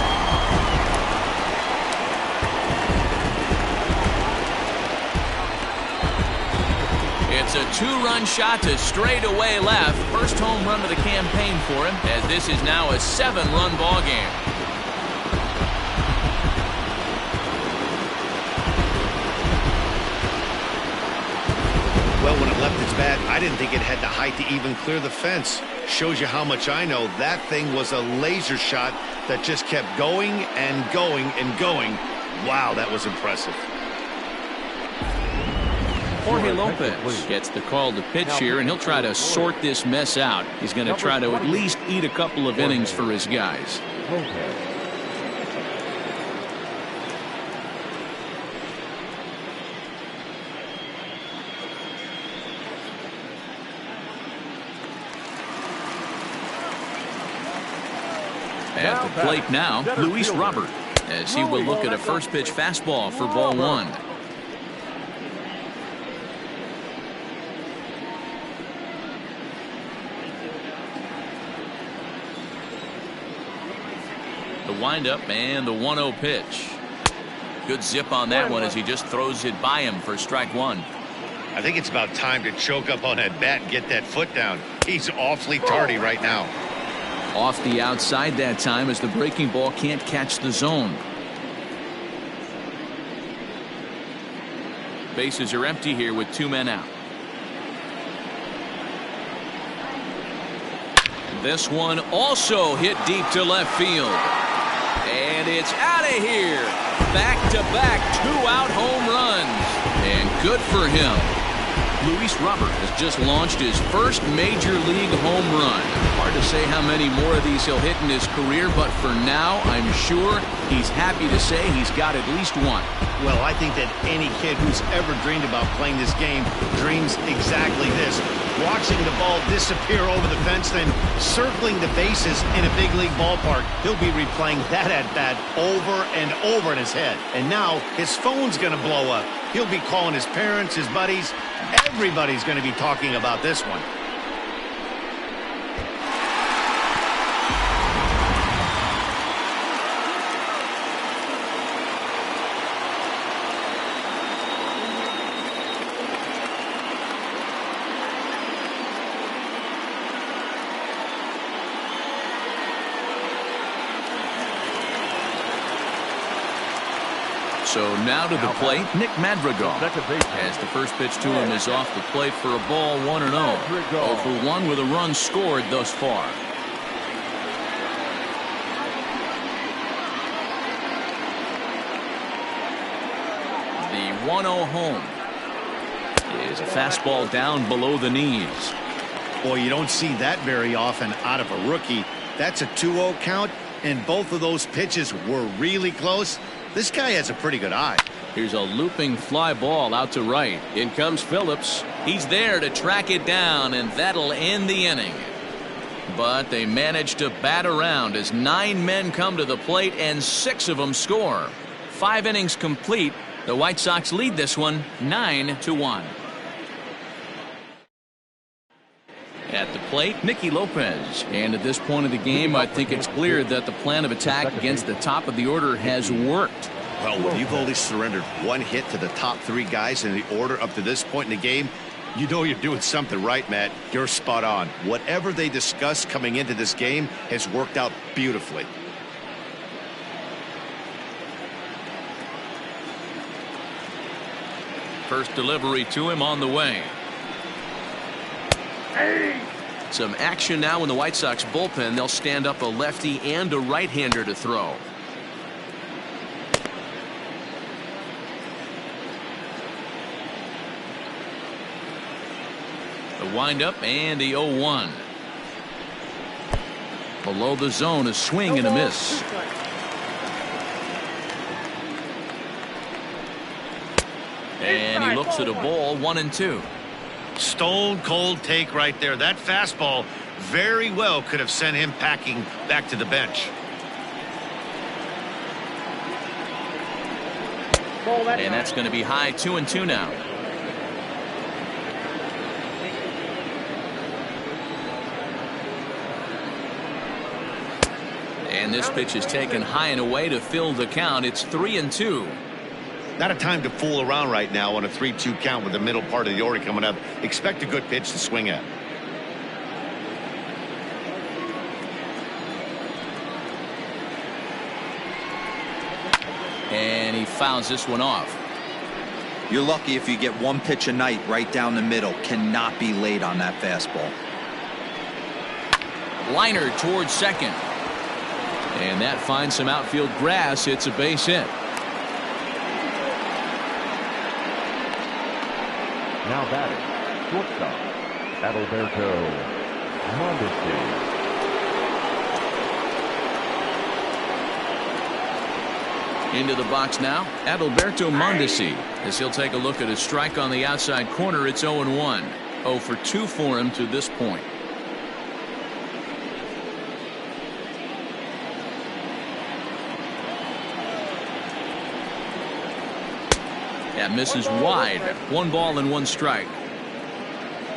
[SPEAKER 1] It's a 2-run shot to straightaway left. First home run of the campaign for him, as this is now a 7-run ball game.
[SPEAKER 2] Well, when it left its bat, I didn't think it had the height to even clear the fence. Shows you how much I know. That thing was a laser shot that just kept going and going and going. Wow, that was impressive.
[SPEAKER 1] Jorge Lopez gets the call to pitch here, and he'll try to sort this mess out. He's going to try to at least eat a couple of innings for his guys. At the plate now, Luis Robert, as he will look at a first pitch fastball for ball 1. The windup and the 1-0 pitch. Good zip on that one as he just throws it by him for strike one.
[SPEAKER 2] I think it's about time to choke up on that bat and get that foot down. He's awfully tardy right now.
[SPEAKER 1] Off the outside that time as the breaking ball can't catch the zone. Bases are empty here with 2 men out. This one also hit deep to left field. And it's out of here. Back-to-back 2-out home runs. And good for him. Luis Robert has just launched his first major league home run. Hard to say how many more of these he'll hit in his career, but for now, I'm sure he's happy to say he's got at least one.
[SPEAKER 2] Well, I think that any kid who's ever dreamed about playing this game dreams exactly this. Watching the ball disappear over the fence, then circling the bases in a big league ballpark. He'll be replaying that at-bat over and over in his head. And now his phone's going to blow up. He'll be calling his parents, his buddies. Everybody's going to be talking about this one.
[SPEAKER 1] So now to the plate, Nick Madrigal. As the first pitch to him is off the plate for a ball, 1-0. 0 for 1 with a run scored thus far. The 1-0 home is a fastball down below the knees.
[SPEAKER 2] Boy, you don't see that very often out of a rookie. That's a 2-0 count, and both of those pitches were really close. This guy has a pretty good eye.
[SPEAKER 1] Here's a looping fly ball out to right. In comes Phillips. He's there to track it down, and that'll end the inning. But they manage to bat around as 9 men come to the plate and 6 of them score. 5 innings complete. The White Sox lead this one 9-1. At the plate, Nicky Lopez. And at this point of the game, I think it's clear that the plan of attack against the top of the order has worked.
[SPEAKER 2] Well, when you've only surrendered 1 hit to the top 3 guys in the order up to this point in the game, you know you're doing something right, Matt. You're spot on. Whatever they discussed coming into this game has worked out beautifully.
[SPEAKER 1] First delivery to him on the way. Some action now in the White Sox bullpen. They'll stand up a lefty and a right-hander to throw. The windup and the 0-1. Below the zone, a swing and a miss. And he looks at a ball, 1-2.
[SPEAKER 2] Stone cold take right there. That fastball very well could have sent him packing back to the bench.
[SPEAKER 1] And that's going to be high, 2-2 now. And this pitch is taken high and away to fill the count. It's 3-2.
[SPEAKER 2] Not a time to fool around right now on a 3-2 count with the middle part of the order coming up. Expect a good pitch to swing at.
[SPEAKER 1] And he fouls this one off.
[SPEAKER 4] You're lucky if you get 1 pitch a night right down the middle. Cannot be late on that fastball.
[SPEAKER 1] Liner towards second. And that finds some outfield grass. It's a base hit.
[SPEAKER 3] Now batting, shortstop, Adalberto Mondesi.
[SPEAKER 1] Into the box now, Adalberto Mondesi, as he'll take a look at a strike on the outside corner. It's 0-1. 0 for 2 for him to this point. That misses wide. 1 ball and 1 strike.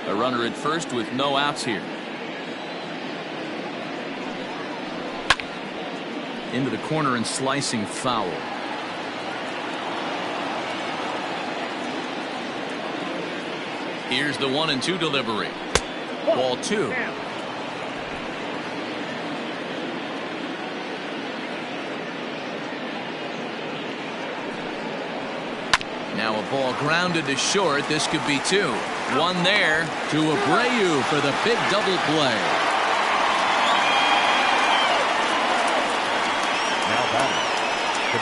[SPEAKER 1] A runner at first with no outs here. into the corner and slicing foul. Here's the 1-2 delivery. Ball 2. Now a ball grounded to short. This could be 2. One there to Abreu for the big double play.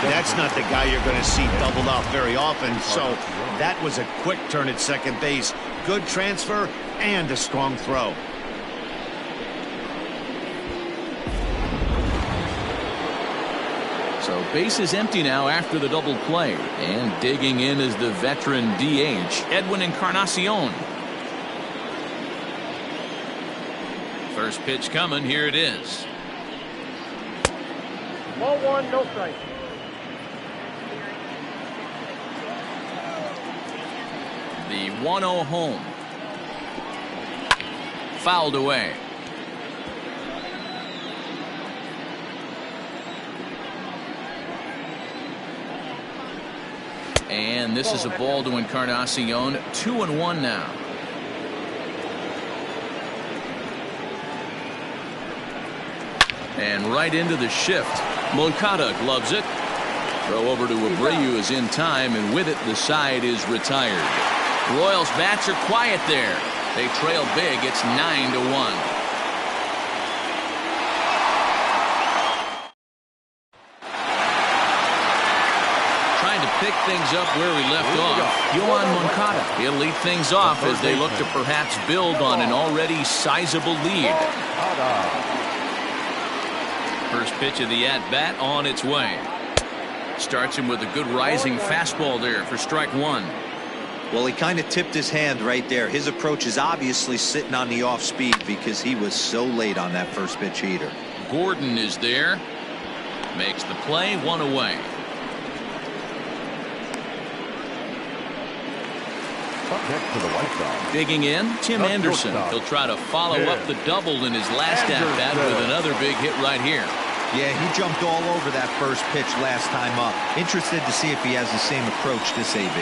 [SPEAKER 2] That's not the guy you're going to see doubled off very often, so that was a quick turn at second base. Good transfer and a strong throw.
[SPEAKER 1] So base is empty now after the double play. And digging in is the veteran DH, Edwin Encarnacion. First pitch coming. Here it is.
[SPEAKER 5] Ball 1, no strike.
[SPEAKER 1] The 1-0 home. Fouled away. And this is a ball to Encarnacion. 2-1 now. And right into the shift. Moncada gloves it. Throw over to Abreu is in time, and with it the side is retired. Royals bats are quiet there. They trail big. It's 9-1. Pick things up where we left off. Yoan Moncada. He'll lead things off as they look to perhaps build on an already sizable lead. First pitch of the at-bat on its way. Starts him with a good rising fastball there for strike 1.
[SPEAKER 4] Well, he kind of tipped his hand right there. His approach is obviously sitting on the off speed because he was so late on that first pitch heater.
[SPEAKER 1] Gordon is there. Makes the play, 1 away.
[SPEAKER 3] Next to the White Sox.
[SPEAKER 1] Digging in, Tim Anderson. He'll try to follow up the double in his last at-bat with another big hit right here.
[SPEAKER 4] Yeah, he jumped all over that first pitch last time up. Interested to see if he has the same approach this AB.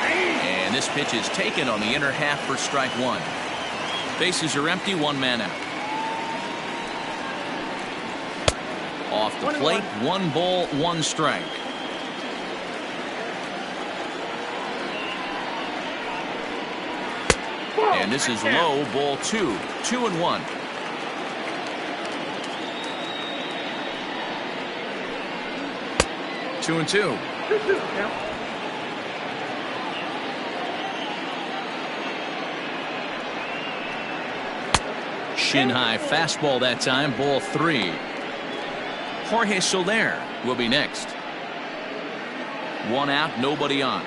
[SPEAKER 1] And this pitch is taken on the inner half for strike 1. Bases are empty, 1 man out. Off the plate, 1 ball, 1 strike. And this is low, ball 2. 2-1. Two and two. Shin high fastball that time, ball 3. Jorge Soler will be next. 1 out, nobody on.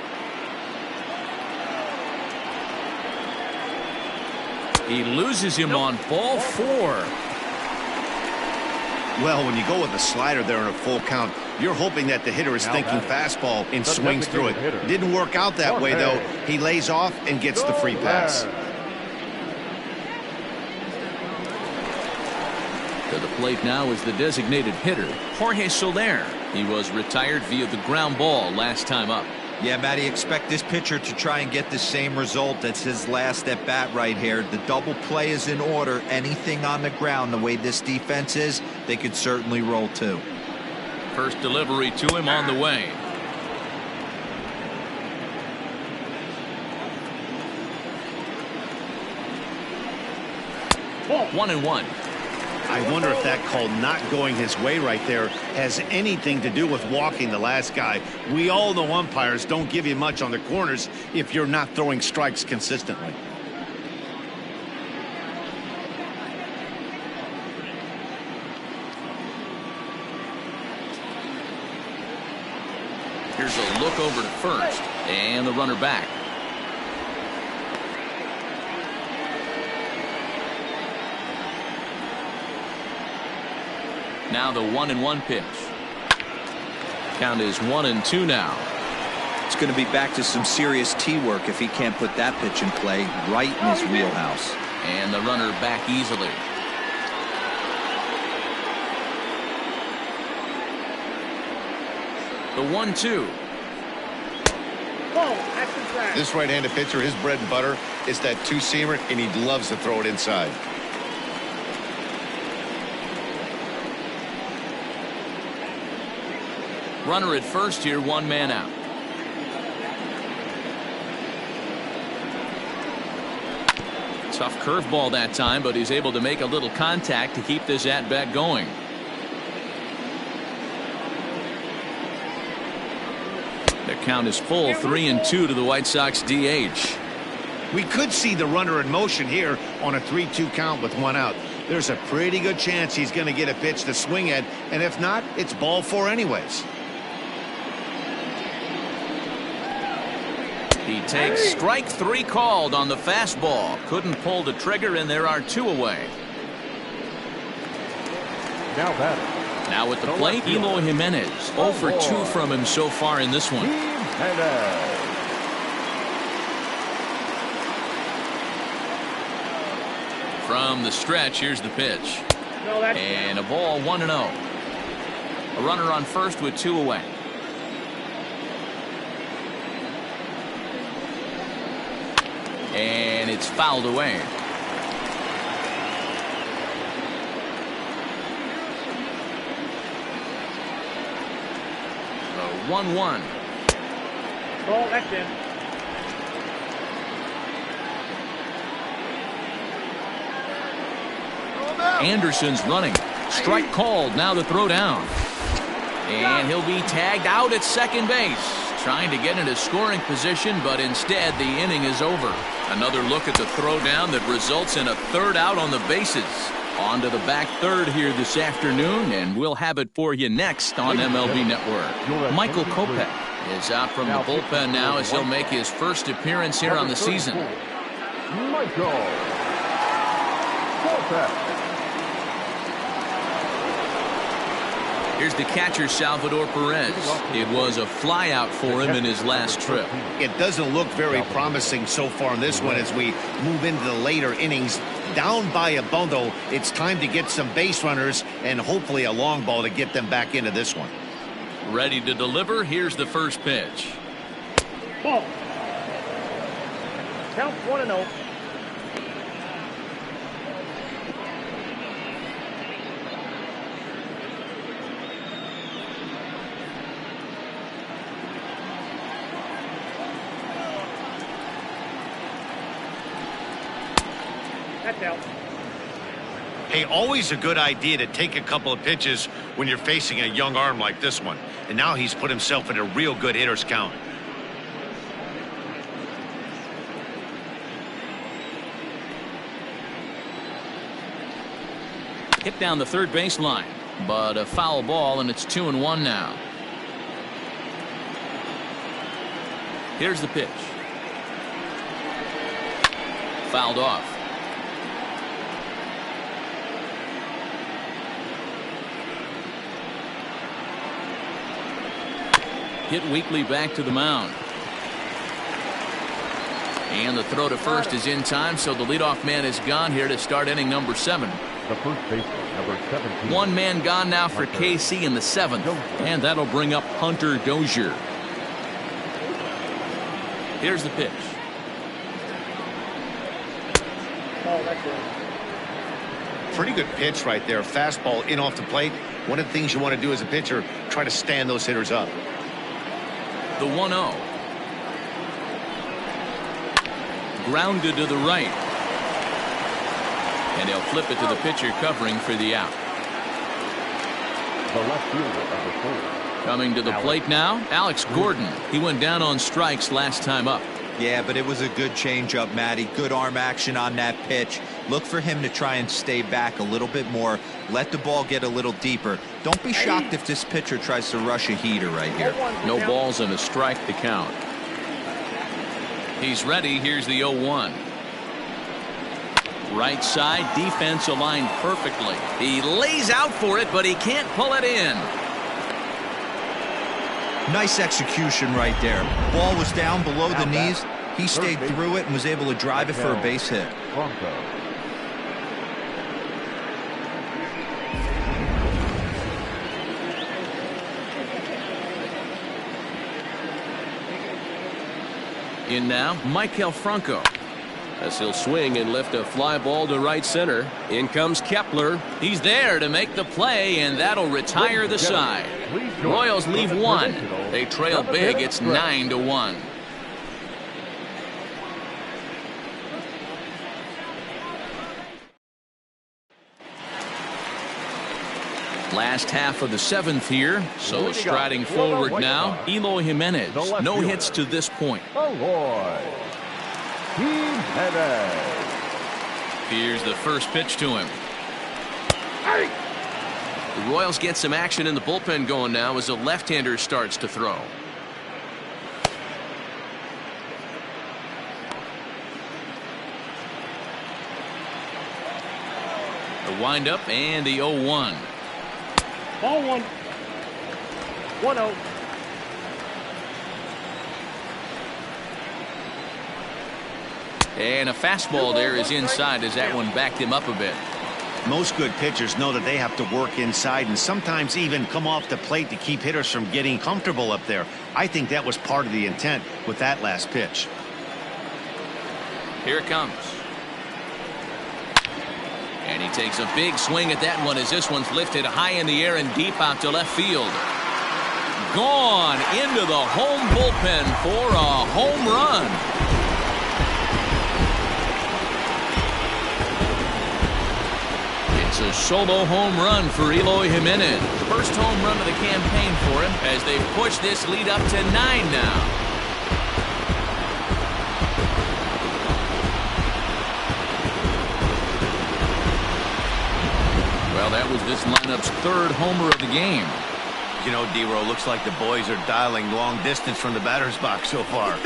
[SPEAKER 1] He loses him on ball 4.
[SPEAKER 2] Well, when you go with a slider there in a full count, you're hoping that the hitter is thinking fastball and swings through it. Didn't work out that way, though. He lays off and gets the free pass.
[SPEAKER 1] To the plate now is the designated hitter, Jorge Soler. He was retired via the ground ball last time up.
[SPEAKER 4] Yeah, Matty, expect this pitcher to try and get the same result. That's his last at bat right here. The double play is in order. Anything on the ground, the way this defense is, they could certainly roll 2.
[SPEAKER 1] First delivery to him on the way. Ball 1-1.
[SPEAKER 2] I wonder if that call not going his way right there has anything to do with walking the last guy. We all know umpires don't give you much on the corners if you're not throwing strikes consistently.
[SPEAKER 1] Here's a look over to first, and the runner back. Now the 1-1 pitch. Count is 1-2 now.
[SPEAKER 4] It's going to be back to some serious tee work if he can't put that pitch in play right in his wheelhouse.
[SPEAKER 1] And the runner back easily. The 1-2.
[SPEAKER 5] Ball, action track.
[SPEAKER 2] This right-handed pitcher, his bread and butter is that two-seamer, and he loves to throw it inside.
[SPEAKER 1] Runner at first here, one man out. Tough curveball that time, but he's able to make a little contact to keep this at-bat going. The count is full, 3-2 to the White Sox DH.
[SPEAKER 2] We could see the runner in motion here on a 3-2 count with one out. There's a pretty good chance he's going to get a pitch to swing at, and if not, it's ball four anyways.
[SPEAKER 1] He takes strike three called on the fastball. Couldn't pull the trigger, and there are two away.
[SPEAKER 3] Now batting.
[SPEAKER 1] Now at the plate, Eloy Jimenez. 0 for 2 from him so far in this one.
[SPEAKER 3] Jimenez.
[SPEAKER 1] From the stretch, here's the pitch.
[SPEAKER 5] No, that's
[SPEAKER 1] And a ball, 1-0. A runner on first with two away. And it's fouled away. The 1-1.
[SPEAKER 5] ball, that's in.
[SPEAKER 1] Anderson's running. Strike called. Now the throw down. And he'll be tagged out at second base. Trying to get into scoring position, but instead the inning is over. Another look at the throw down that results in a third out on the bases. On to the back third here this afternoon, and we'll have it for you next on MLB Network. Michael Kopech is out from the bullpen now as he'll make his first appearance here on the season.
[SPEAKER 3] Michael Kopech.
[SPEAKER 1] Here's the catcher, Salvador Perez. It was a flyout for him in his last trip.
[SPEAKER 2] It doesn't look very promising so far in this one as we move into the later innings. Down by a bundle, it's time to get some base runners and hopefully a long ball to get them back into this one.
[SPEAKER 1] Ready to deliver. Here's the first pitch.
[SPEAKER 5] Ball. Count 1-0. That's out.
[SPEAKER 2] Hey, always a good idea to take a couple of pitches when you're facing a young arm like this one. And now he's put himself in a real good hitter's count.
[SPEAKER 1] Hit down the third baseline, but a foul ball, and it's 2-1 now. Here's the pitch. Fouled off. Hit weakly back to the mound. And the throw to first is in time, so the leadoff man is gone here to start inning number 7.
[SPEAKER 3] The first baseman, number 17.
[SPEAKER 1] One man gone now for KC in the 7th, and that'll bring up Hunter Dozier. Here's the pitch.
[SPEAKER 5] Ball, that's in.
[SPEAKER 2] Pretty good pitch right there. Fastball in off the plate. One of the things you want to do as a pitcher, try to stand those hitters up.
[SPEAKER 1] The 1-0. Grounded to the right. And he'll flip it to the pitcher covering for the out.
[SPEAKER 3] The left fielder, number 4.
[SPEAKER 1] Coming to the plate now, Alex Gordon. He went down on strikes last time up.
[SPEAKER 4] Yeah, but it was a good changeup, Matty. Good arm action on that pitch. Look for him to try and stay back a little bit more. Let the ball get a little deeper. Don't be shocked if this pitcher tries to rush a heater right here.
[SPEAKER 1] No balls and a strike to count. He's ready. Here's the 0-1. Right side, defense aligned perfectly. He lays out for it, but he can't pull it in.
[SPEAKER 4] Nice execution right there. Ball was down below the knees. He stayed through it and was able to drive it for a base hit.
[SPEAKER 3] Bronco.
[SPEAKER 1] In now, Michael Franco.
[SPEAKER 7] As he'll swing and lift a fly ball to right center. In comes Kepler.
[SPEAKER 1] He's there to make the play, and that'll retire the side. Royals leave one. They trail big. It's 9-1. Last half of the 7th here, so striding forward now, Eloy Jimenez. No hits to this point.
[SPEAKER 3] Eloy Jimenez.
[SPEAKER 1] Here's the first pitch to him. The Royals get some action in the bullpen going now as the left-hander starts to throw. The windup and the 0-1.
[SPEAKER 5] Ball 1. 1-0.
[SPEAKER 1] And a fastball there is inside as that one backed him up a bit.
[SPEAKER 2] Most good pitchers know that they have to work inside and sometimes even come off the plate to keep hitters from getting comfortable up there. I think that was part of the intent with that last pitch.
[SPEAKER 1] Here it comes. And he takes a big swing at that one as this one's lifted high in the air and deep out to left field. Gone into the home bullpen for a home run. It's a solo home run for Eloy Jimenez. First home run of the campaign for him as they push this lead up to 9 now. Well, that was this lineup's 3rd homer of the game.
[SPEAKER 2] You know, D-Row, looks like the boys are dialing long distance from the batter's box so far.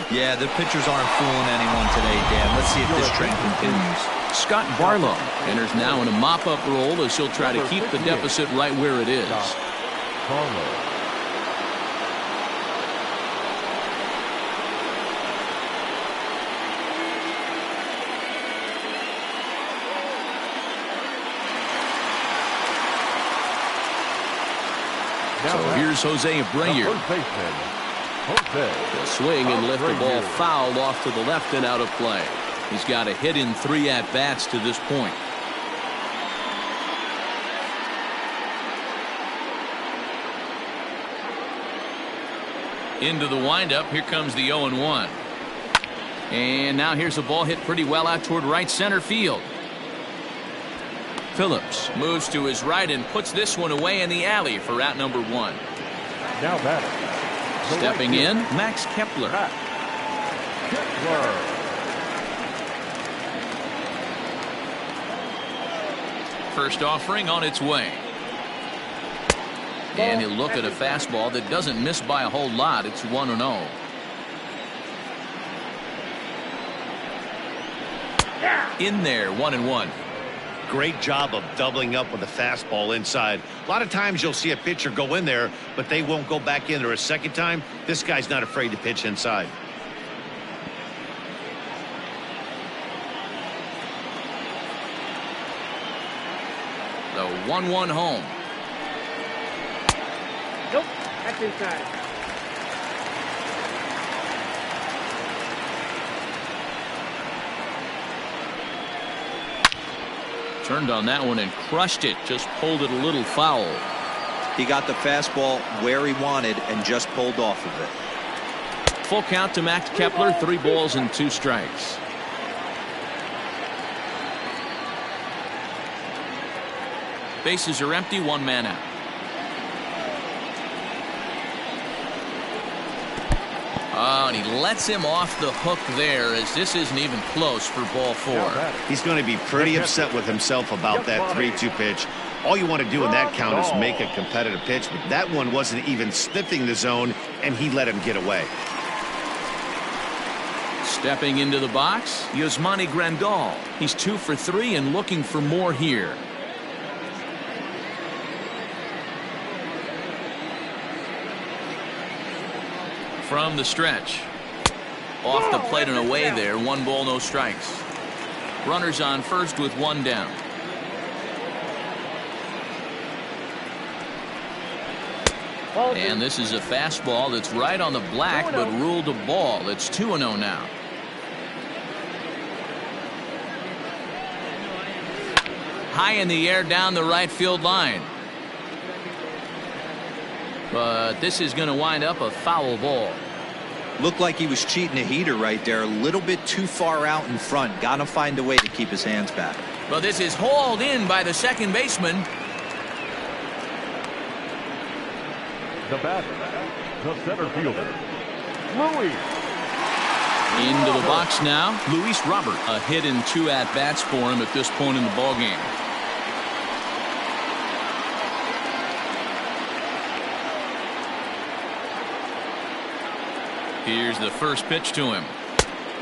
[SPEAKER 4] Yeah, the pitchers aren't fooling anyone today, Dan. Let's see if this trend continues.
[SPEAKER 1] Scott Barlow enters now in a mop-up role as he'll try to keep the deficit right where it is.
[SPEAKER 3] Barlow.
[SPEAKER 1] So here's Jose Abreu. He'll swing and lift the ball foul off to the left and out of play. He's got a hit in 3 at-bats to this point. Into the windup. Here comes the 0-1. And now here's a ball hit pretty well out toward right center field. Phillips moves to his right and puts this one away in the alley for out number 1.
[SPEAKER 3] Now batting.
[SPEAKER 1] Stepping in, Max Kepler. First offering on its way. And he'll look at a fastball that doesn't miss by a whole lot. It's 1-0. In there, 1-1.
[SPEAKER 2] Great job of doubling up with a fastball inside. A lot of times you'll see a pitcher go in there, but they won't go back in there a second time. This guy's not afraid to pitch inside.
[SPEAKER 1] The 1-1 home.
[SPEAKER 5] Nope, that's inside.
[SPEAKER 1] Turned on that one and crushed it. Just pulled it a little foul.
[SPEAKER 4] He got the fastball where he wanted and just pulled off of it.
[SPEAKER 1] Full count to Max Kepler. 3 balls and 2 strikes. Bases are empty. 1 man out. Oh, and he lets him off the hook there as this isn't even close for ball 4.
[SPEAKER 2] He's going to be pretty upset with himself about that 3-2 pitch. All you want to do in that count is make a competitive pitch, but that one wasn't even sniffing the zone, and he let him get away.
[SPEAKER 1] Stepping into the box, Yasmani Grandal. He's 2 for 3 and looking for more here. From the stretch. Off the plate and away there. 1 ball, no strikes. Runners on first with 1 down. And this is a fastball that's right on the black, but ruled a ball. It's 2-0 now. High in the air down the right field line. But this is going to wind up a foul ball.
[SPEAKER 4] Looked like he was cheating a heater right there. A little bit too far out in front. Got to find a way to keep his hands back.
[SPEAKER 1] But this is hauled in by the second baseman.
[SPEAKER 3] The batter, the center fielder, Luis.
[SPEAKER 1] Into the box now, Luis Robert. A hit and 2 at-bats for him at this point in the ballgame. Here's the first pitch to him.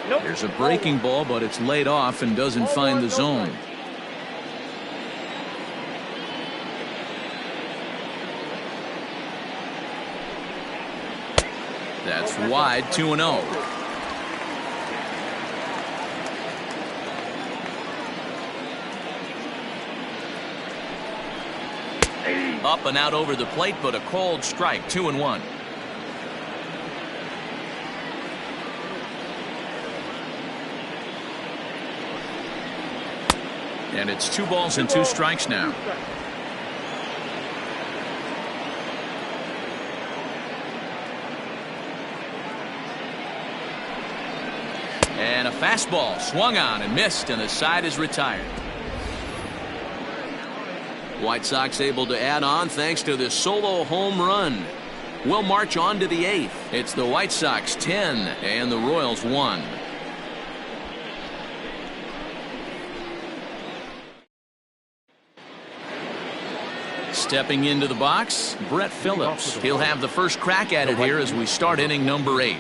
[SPEAKER 1] There's a breaking ball, but it's laid off and doesn't find the zone. That's wide, 2-0. Up and out over the plate, but a called strike, 2-1. And it's 2 balls and 2 strikes now. And a fastball swung on and missed, and the side is retired. White Sox able to add on thanks to this solo home run. We'll march on to the 8th. It's the White Sox 10 and the Royals 1. Stepping into the box, Brett Phillips. He'll have the first crack at it here as we start inning number 8.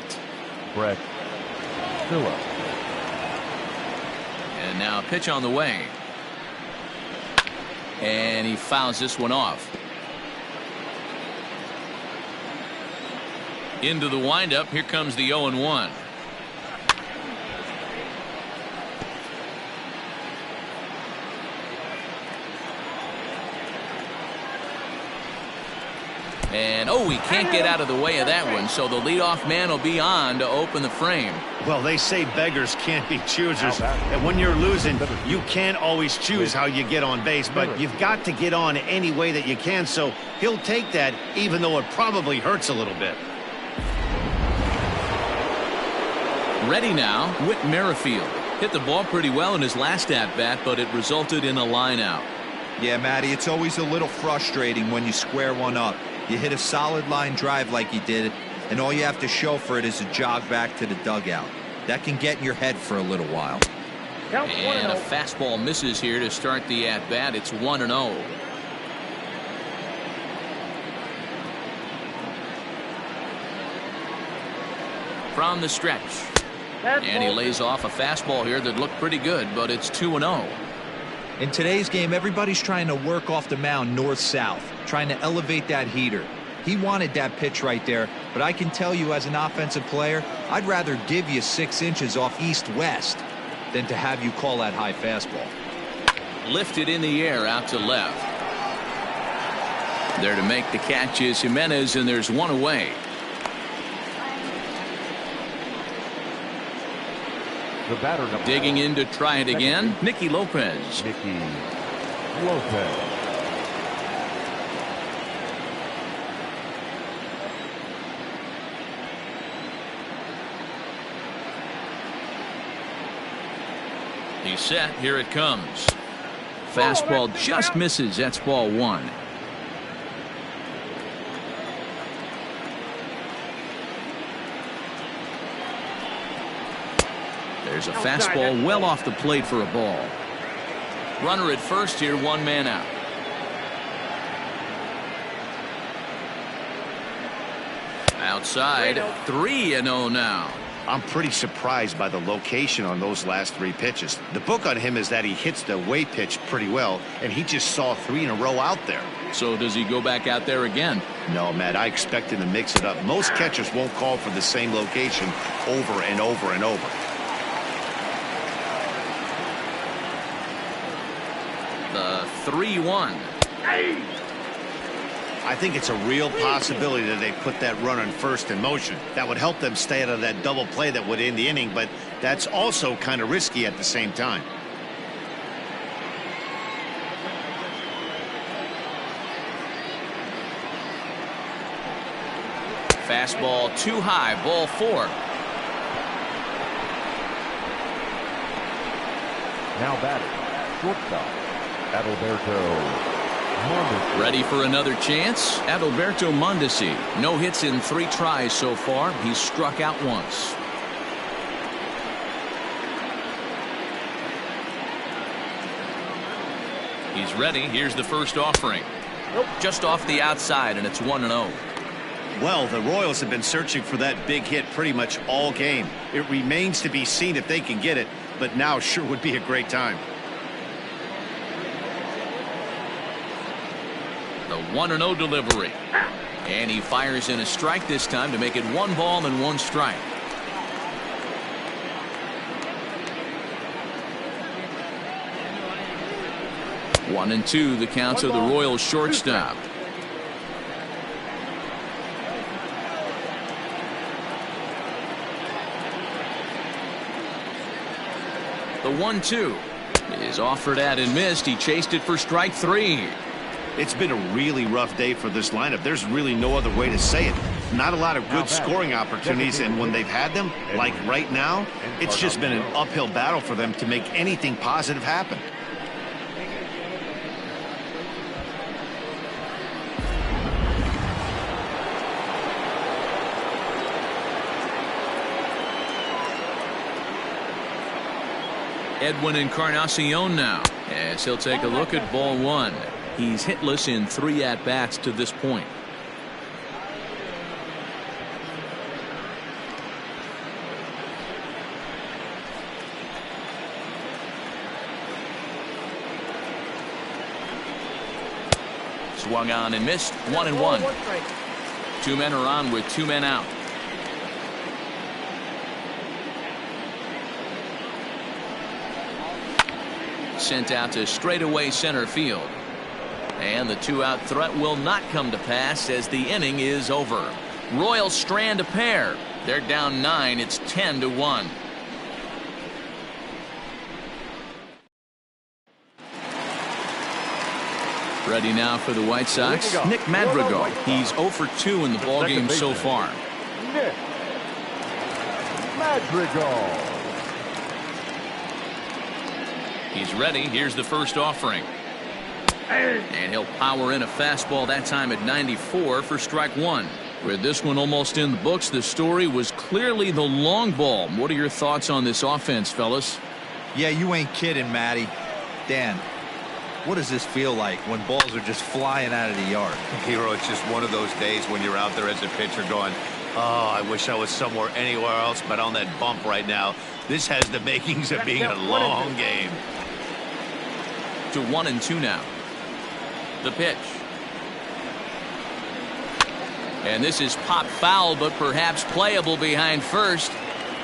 [SPEAKER 3] Brett Phillips.
[SPEAKER 1] And now a pitch on the way. And he fouls this one off. Into the windup. Here comes the 0-1. And he can't get out of the way of that one, so the leadoff man will be on to open the frame.
[SPEAKER 2] Well, they say beggars can't be choosers, and when you're losing, you can't always choose how you get on base, but you've got to get on any way that you can, so he'll take that, even though it probably hurts a little bit.
[SPEAKER 1] Ready now, Whit Merrifield. Hit the ball pretty well in his last at-bat, but it resulted in a line out.
[SPEAKER 4] Yeah, Matty, it's always a little frustrating when you square one up. You hit a solid line drive like he did, and all you have to show for it is a jog back to the dugout. That can get in your head for a little while.
[SPEAKER 1] And a fastball misses here to start the at-bat. It's 1-0. From the stretch. And he lays off a fastball here that looked pretty good, but it's 2-0.
[SPEAKER 4] In today's game, everybody's trying to work off the mound north-south, trying to elevate that heater. He wanted that pitch right there, but I can tell you as an offensive player, I'd rather give you 6 inches off east-west than to have you call that high fastball.
[SPEAKER 1] Lifted in the air out to left. There to make the catch is Jimenez, and there's one away.
[SPEAKER 3] The batter number
[SPEAKER 1] Digging in to try it again, Nicky Lopez.
[SPEAKER 3] Nicky Lopez.
[SPEAKER 1] He's set. Here it comes. Fastball just misses. That's ball 1. There's a fastball well off the plate for a ball. Runner at first here, 1 man out. Outside, 3-0 now.
[SPEAKER 2] I'm pretty surprised by the location on those last 3 pitches. The book on him is that he hits the away pitch pretty well, and he just saw 3 in a row out there.
[SPEAKER 1] So does he go back out there again?
[SPEAKER 2] No, Matt, I expect him to mix it up. Most catchers won't call for the same location over and over and over.
[SPEAKER 1] The 3-1.
[SPEAKER 2] I think it's a real possibility that they put that run on first in motion. That would help them stay out of that double play that would end the inning, but that's also kind of risky at the same time.
[SPEAKER 1] Fastball too high, ball 4.
[SPEAKER 3] Now batting, shortstop, Adalberto Mondesi.
[SPEAKER 1] Ready for another chance? Adalberto Mondesi. No hits in 3 tries so far. He's struck out once. He's ready. Here's the first offering. Just off the outside, and it's 1-0.
[SPEAKER 2] Well, the Royals have been searching for that big hit pretty much all game. It remains to be seen if they can get it, but now sure would be a great time.
[SPEAKER 1] The 1-0 delivery. And he fires in a strike this time to make it 1 ball and 1 strike. One and 2, the count of the Royals shortstop. The 1-2 is offered at and missed. He chased it for strike 3.
[SPEAKER 2] It's been a really rough day for this lineup. There's really no other way to say it. Not a lot of good scoring opportunities, and when they've had them, like right now, it's just been an uphill battle for them to make anything positive happen.
[SPEAKER 1] Edwin Encarnacion now, as he'll take a look at ball 1. He's hitless in 3 at-bats to this point. Swung on and missed. 1-1. 2 men are on with 2 men out. Sent out to straightaway center field. And the 2-out threat will not come to pass as the inning is over. Royals strand a pair. They're down 9. It's 10-1. Ready now for the White Sox. Nick Madrigal. He's 0 for 2 in the ballgame so far.
[SPEAKER 3] Nick Madrigal.
[SPEAKER 1] He's ready. Here's the first offering. And he'll power in a fastball that time at 94 for strike 1. With this one almost in the books, the story was clearly the long ball. What are your thoughts on this offense, fellas?
[SPEAKER 4] Yeah, you ain't kidding, Matty. Dan, what does this feel like when balls are just flying out of the yard?
[SPEAKER 8] Hero, it's just one of those days when you're out there as a pitcher going, oh, I wish I was somewhere anywhere else but on that bump right now. This has the makings of being a long game.
[SPEAKER 1] To 1-2 now. The pitch. And this is pop foul, but perhaps playable behind first.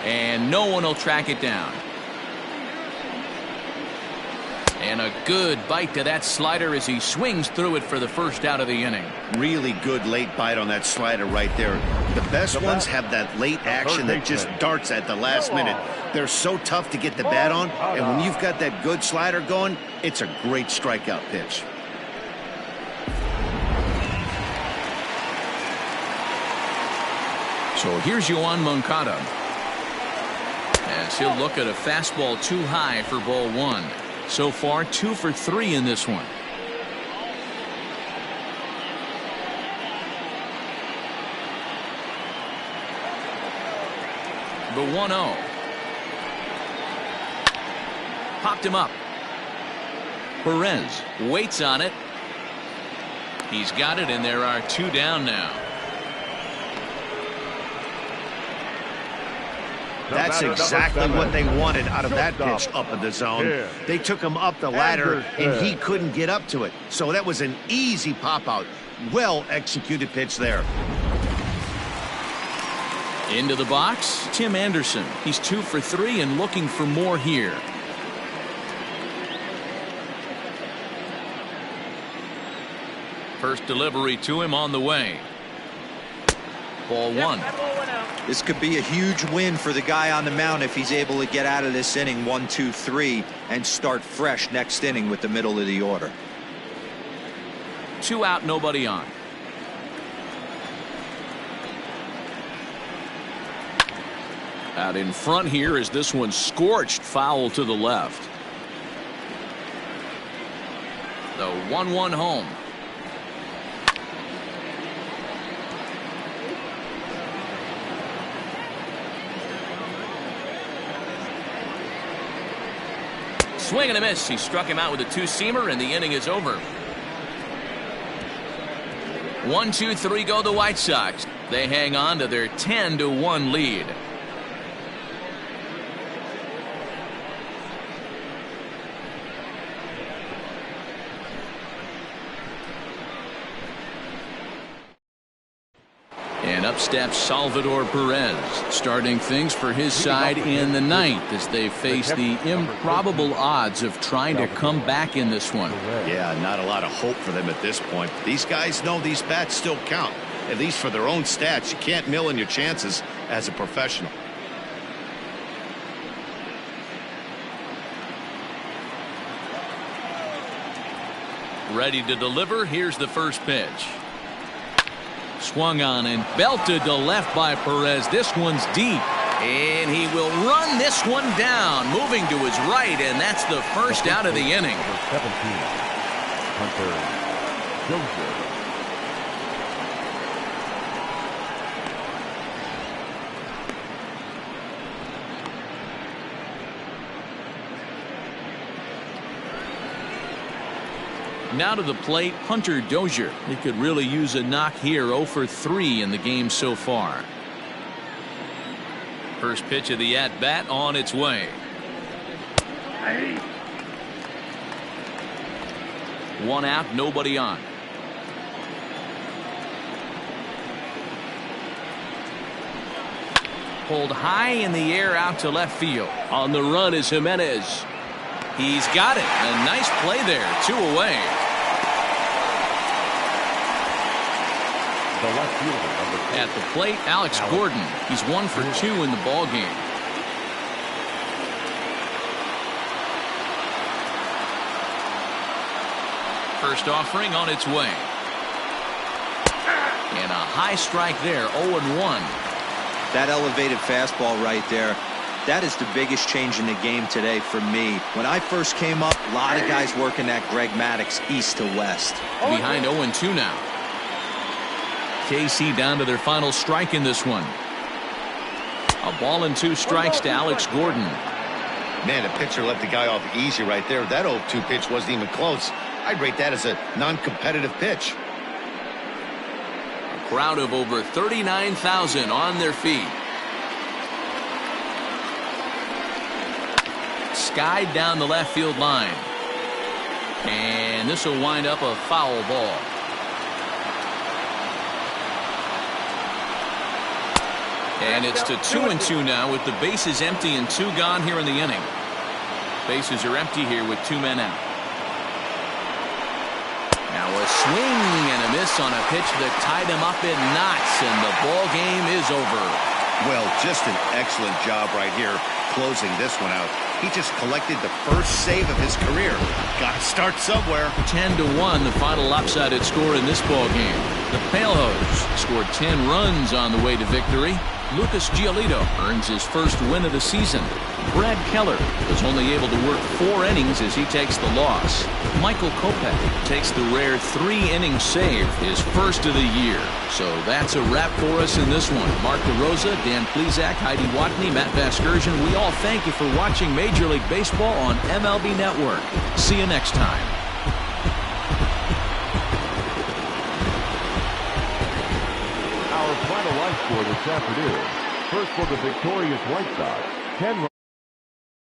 [SPEAKER 1] And no one will track it down. And a good bite to that slider as he swings through it for the first out of the inning.
[SPEAKER 2] Really good late bite on that slider right there. The best ones have that late action that just darts at the last minute. They're so tough to get the bat on, and when you've got that good slider going, it's a great strikeout pitch.
[SPEAKER 1] So here's Yoan Moncada. As he'll look at a fastball too high for ball 1. So far 2 for 3 in this one. The 1-0. Popped him up. Perez waits on it. He's got it, and there are 2 down now.
[SPEAKER 2] That's exactly what they wanted out of that pitch up in the zone. They took him up the ladder, and he couldn't get up to it. So that was an easy pop-out. Well-executed pitch there.
[SPEAKER 1] Into the box, Tim Anderson. He's 2 for 3 and looking for more here. First delivery to him on the way. Ball one.
[SPEAKER 4] This could be a huge win for the guy on the mound if he's able to get out of this inning 1, 2, 3 and start fresh next inning with the middle of the order.
[SPEAKER 1] 2 out, nobody on. Out in front here is this one scorched foul to the left. The 1-1 home. Swing and a miss. He struck him out with a two-seamer, and the inning is over. 1, 2, 3 go the White Sox. They hang on to their 10-1 lead. And up steps Salvador Perez, starting things for his side in the ninth as they face the improbable odds of trying to come back in this one.
[SPEAKER 2] Yeah, not a lot of hope for them at this point. These guys know these bats still count, at least for their own stats. You can't mill in your chances as a professional.
[SPEAKER 1] Ready to deliver. Here's the first pitch. Swung on and belted to left by Perez. This one's deep, and he will run this one down, moving to his right, and that's the first out of the inning.
[SPEAKER 3] 17, Hunter Dozier.
[SPEAKER 1] Now to the plate, Hunter Dozier. He could really use a knock here. 0 for 3 in the game so far. First pitch of the at-bat on its way. One out, nobody on. Pulled high in the air out to left field. On the run is Jimenez. He's got it. A nice play there. 2 away.
[SPEAKER 3] The left fielder,
[SPEAKER 1] At the plate, Alex Gordon. He's 1 for 2 in the ball game. First offering on its way. And a high strike there. 0-1.
[SPEAKER 4] That elevated fastball right there. That is the biggest change in the game today for me. When I first came up, a lot of guys working that Greg Maddux east to west.
[SPEAKER 1] Behind 0-2 now. KC down to their final strike in this one. A ball and 2 strikes to Alex Gordon.
[SPEAKER 2] Man, the pitcher let the guy off easy right there. That 0-2 pitch wasn't even close. I'd rate that as a non-competitive pitch.
[SPEAKER 1] A crowd of over 39,000 on their feet. Skied down the left field line. And this will wind up a foul ball. And it's to 2-2 now with the bases empty and 2 gone here in the inning. Bases are empty here with 2 men out. Now a swing and a miss on a pitch that tied him up in knots, and the ball game is over.
[SPEAKER 2] Well, just an excellent job right here closing this one out. He just collected the first save of his career. Got to start somewhere.
[SPEAKER 1] 10-1, the final lopsided score in this ball game. The Palehose scored 10 runs on the way to victory. Lucas Giolito earns his first win of the season. Brad Keller was only able to work 4 innings as he takes the loss. Michael Kopech takes the rare 3-inning save, his first of the year. So that's a wrap for us in this one. Mark DeRosa, Dan Plesac, Heidi Watney, Matt Vasgersian, we all thank you for watching Major League Baseball on MLB Network. See you next time.
[SPEAKER 3] Our final life score this afternoon. First for the victorious White Sox, 10